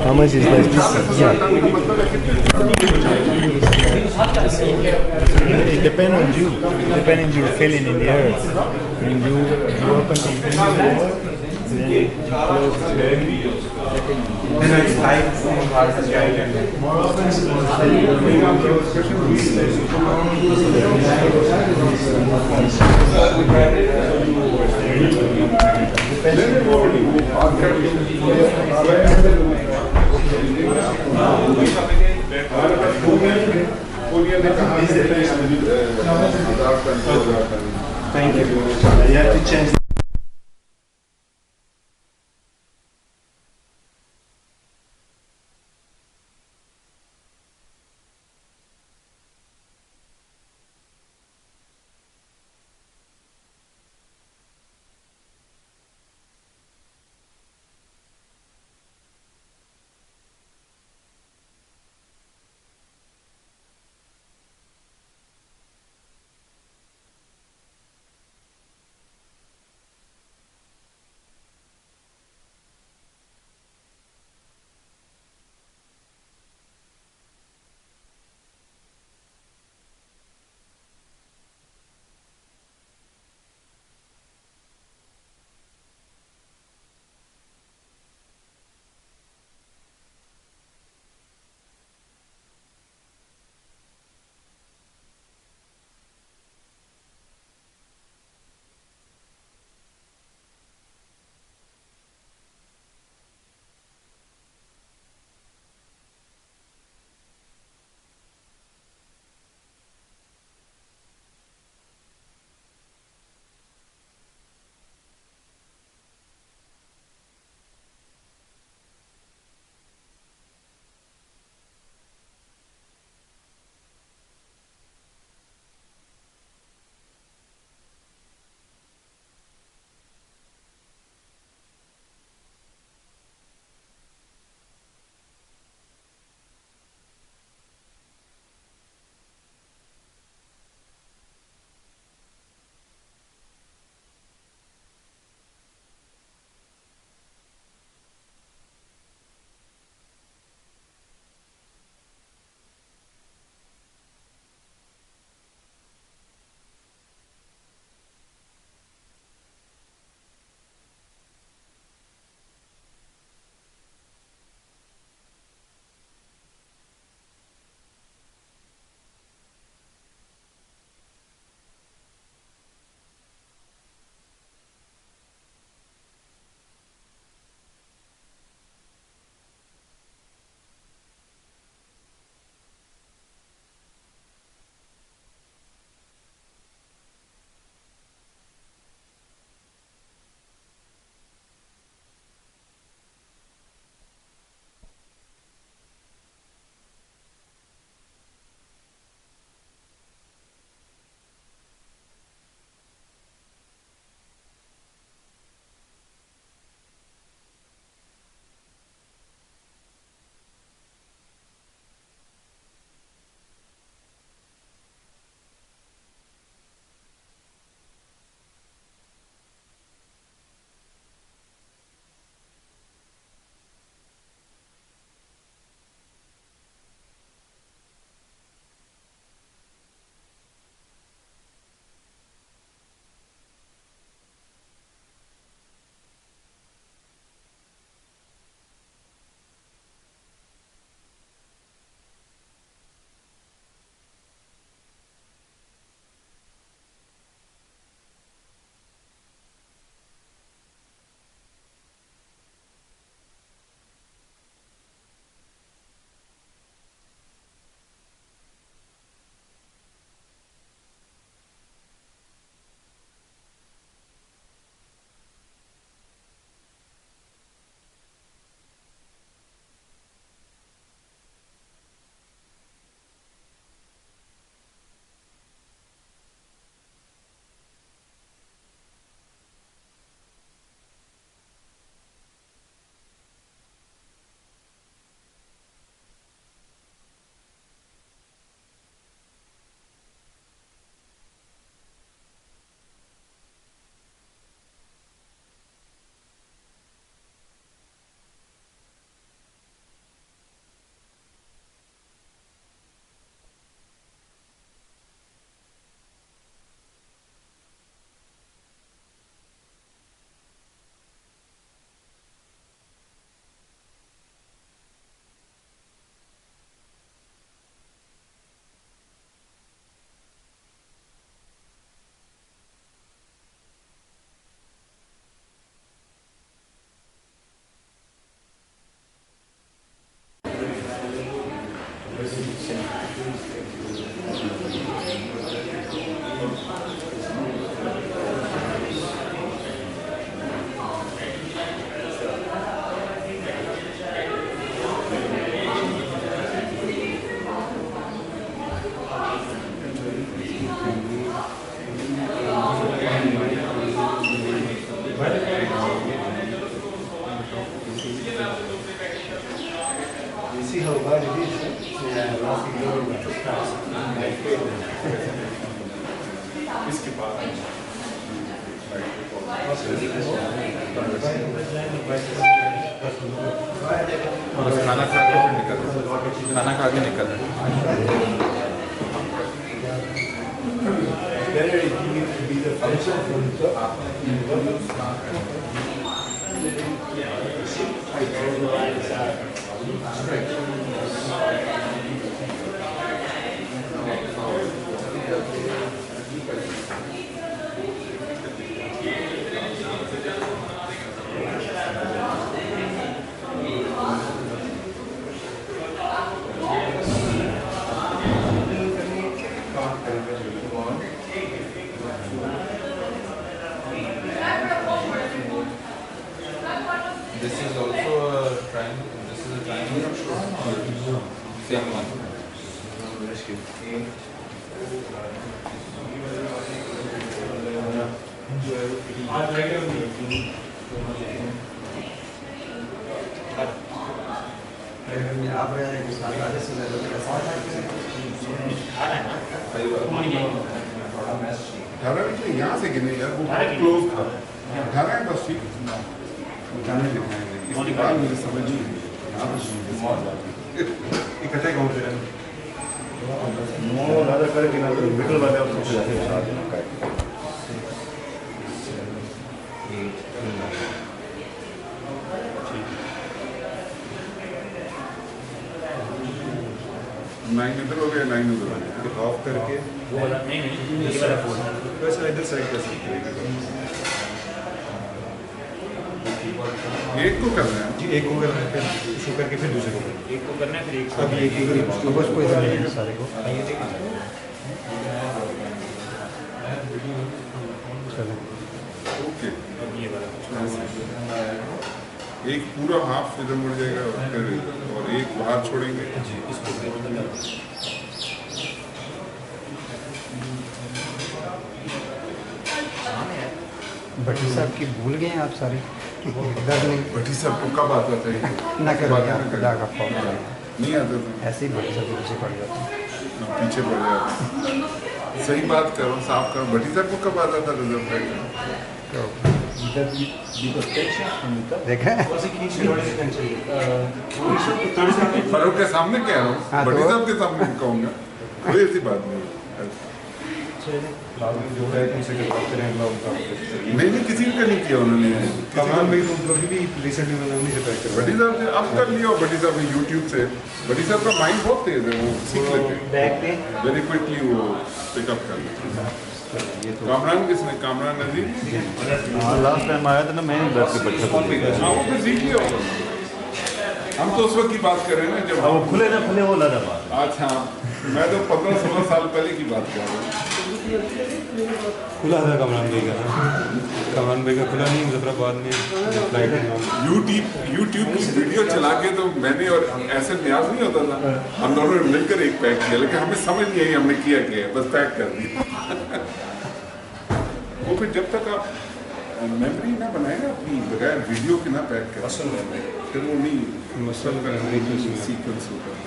how much is left? Yeah. It depends on you. It depends on your feeling in the air. When you open the window, then you close the Thank you. You have to change. बस खाना खा के फिर निकल खाना खा के निकल This is also a triangle. This is a triangle. Same one. यहाँ से गिने यार वो बहुत क्लोज था 18 है बस ठीक जाने दिखाएंगे इसके बाद मुझे समझ नहीं इकट्ठे कौन से No, nada करके ना तो मिडल वाले आप सबसे जाते हैं नाइन इधर हो गया 9 उधर हो गया ऑफ करके वो वाला नहीं ये वाला फोन वैसे इधर साइड कर सकते हैं एक को करना है जी एक को करना है फिर शो करके फिर दूसरे को एक को करना है फिर एक अभी एक ही बस कोई नहीं सारे को ओके अब ये वाला एक पूरा हाफ इधर मुड़ जाएगा और एक बाहर छोड़ेंगे जी इसको भट्टी साहब की भूल गए हैं आप सारे दर्द नहीं भट्टी साहब को कब आता था ये? ना करो बात क्या ना करो। खुदा का खौफ नहीं आता था ऐसे ही भट्टी साहब के पीछे पड़ जाते हैं पीछे पड़ जाता सही बात करो साफ करो भट्टी साहब को कब आता था रिजर्व फाइटर देखा फारूक के सामने कह रहा हूँ हाँ, भट्टी तो- साहब के सामने कहूँगा कोई ऐसी बात नहीं जो है उनसे करवाते रहे अल्लाह उनका नहीं किसी का नहीं किया उन्होंने कमान भाई तो कभी भी रिसेंटली मैंने उन्हीं से पैक करवाया भट्टी साहब से अब कर लिया भट्टी साहब ने यूट्यूब से भट्टी साहब का माइंड बहुत तेज है वो सीख लेते हैं वेरी क्विकली वो पिकअप कर लेते हैं कामरान किसने कामरान नजीर हाँ लास्ट टाइम आया था ना मैं बैठ के बच्चा को लेकर हाँ वो फिर सीख लिया होगा हम तो उस वक्त की बात कर रहे हैं ना जब वो खुले ना खुले वो लड़ा बात अच्छा मैं तो 15-16 साल पहले की बात कर रहा हूँ खुला था कमरान भाई का ना कमरान भाई का खुला नहीं मुजफ्फराबाद में फ्लाइट यूट्यूब की वीडियो चला के तो मैंने और ऐसे न्याज नहीं होता था हम दोनों ने मिलकर एक पैक किया लेकिन हमें समझ नहीं आई हमने किया क्या है बस पैक कर दिया वो फिर जब तक आप मेमोरी ना बनाए ना अपनी बगैर वीडियो के ना पैक कर फिर वो नहीं मसल का सीक्वेंस होगा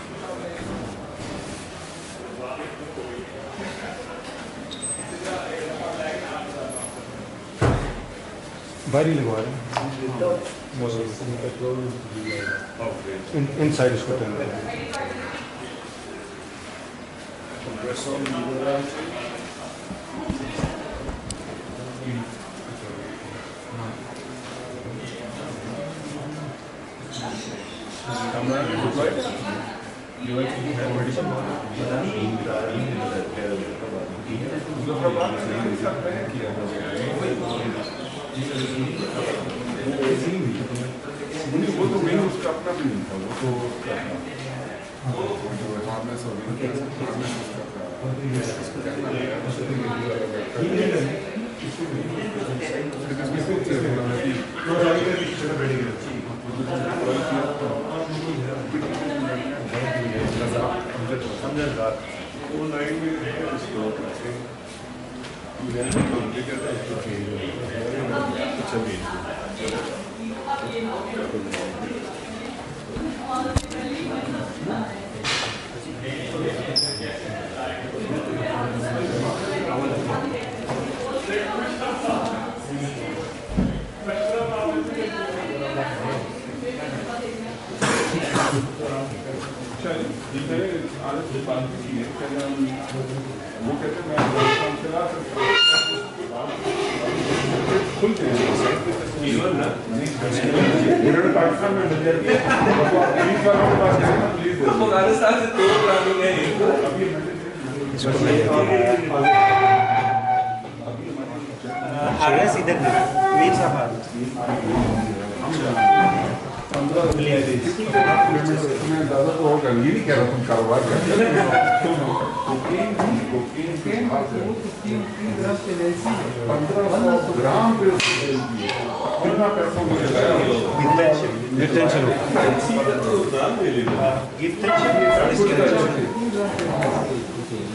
बाहर ही लगवा रहे इन साइड इसको टर्न वो तो मेन उसका अपना भी नहीं था वो तो जो हार्नेस और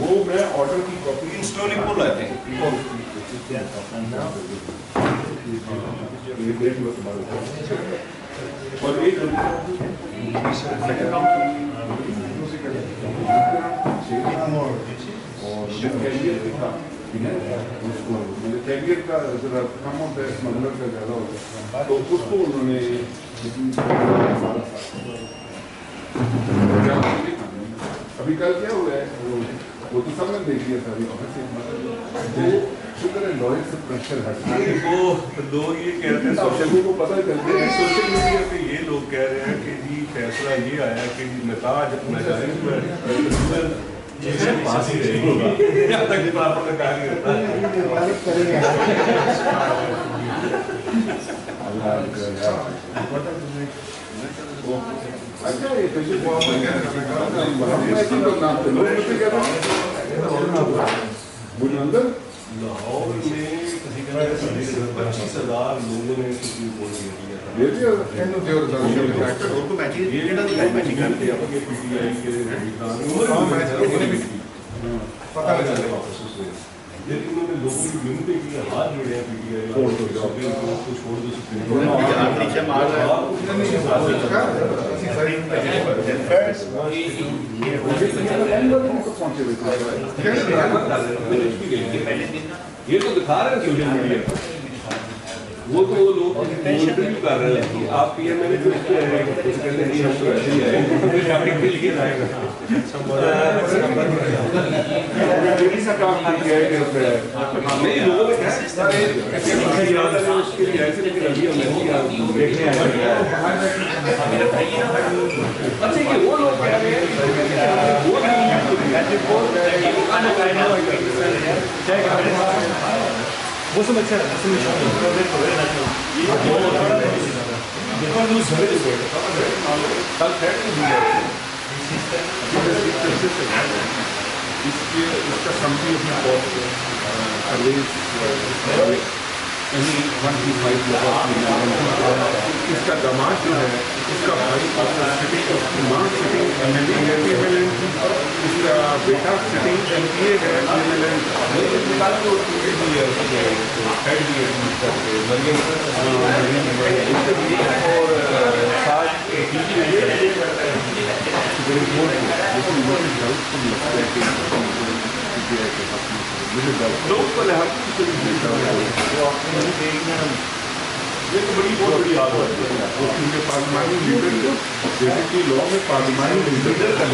वो मैं ऑर्डर की copy slowly pull, I think. और एक कैरियर का जरा कम होता है, स्मगलर का ज़्यादा होता है, तो उसको उन्होंने अभी कल क्या हुआ है, वो तो सबने देख लिया था, अभी शुक्र है लॉयर से प्रेशर है। वो लोग ये कहते हैं, सोशल को पता चल गया है, सोशल मीडिया पे ये लोग कह रहे हैं कि जी फैसला ये आया कि नताज नजायज में पास ही रहेगी जब तक पापा का कार्य होता अच्छा ये बुलंदर लाहौर में 25,000 लोगों ने रिपोर्ट दिया था। ये लेकिन उन्होंने लोगों की विनती की, हाथ जोड़े हैं पीटीआई को छोड़ दो ये तो दिखा रहे हैं सोशल मीडिया, वो तो लोग इंटरव्यू कर रहे हैं कि आप पीएमएल को कहते हैं हम तो ऐसे ही आए के लिए आएगा नहीं लोगों ने कहा उसके लिए ऐसे लेकिन अभी हम देखने अच्छा ये वो लोग कह रहे हैं वो सब अच्छा इसका समझी अपनी इसका दामाद जो है इसका भाई माँ सिटिंग इसका बेटा सिटिंग MPA ये तो बड़ी बहुत बड़ी बात है क्योंकि पार्लिमानी लीडर जैसे कि लॉ में पार्लिमानी लीडर का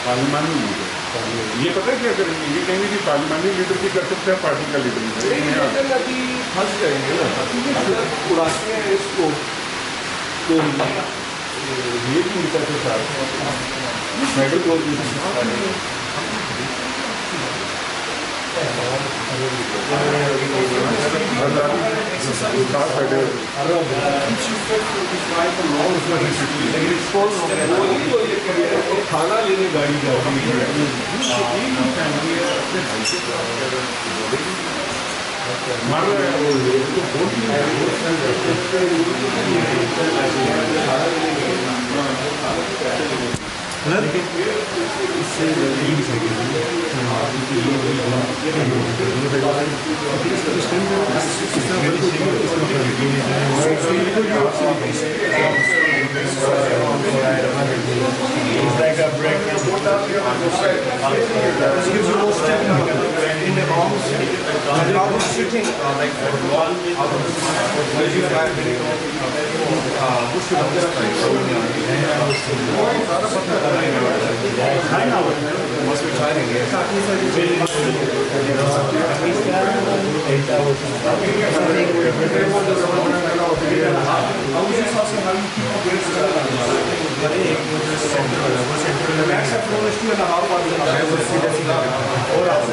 पार्लिमानी लीडर ये पता है क्या करेंगे, ये कहेंगे कि पार्लिमानी लीडर भी कर सकते हैं, पार्टी का लीडर अभी फंस जाएंगे ना, अगर उड़ाते हैं इसको तो ये भी उनका के साथ मेडल को खाना लेने गाड़ी gives you more step in the arms. do you think, like, for long, would you have what should I must be tiring, yes. 8 hours. Central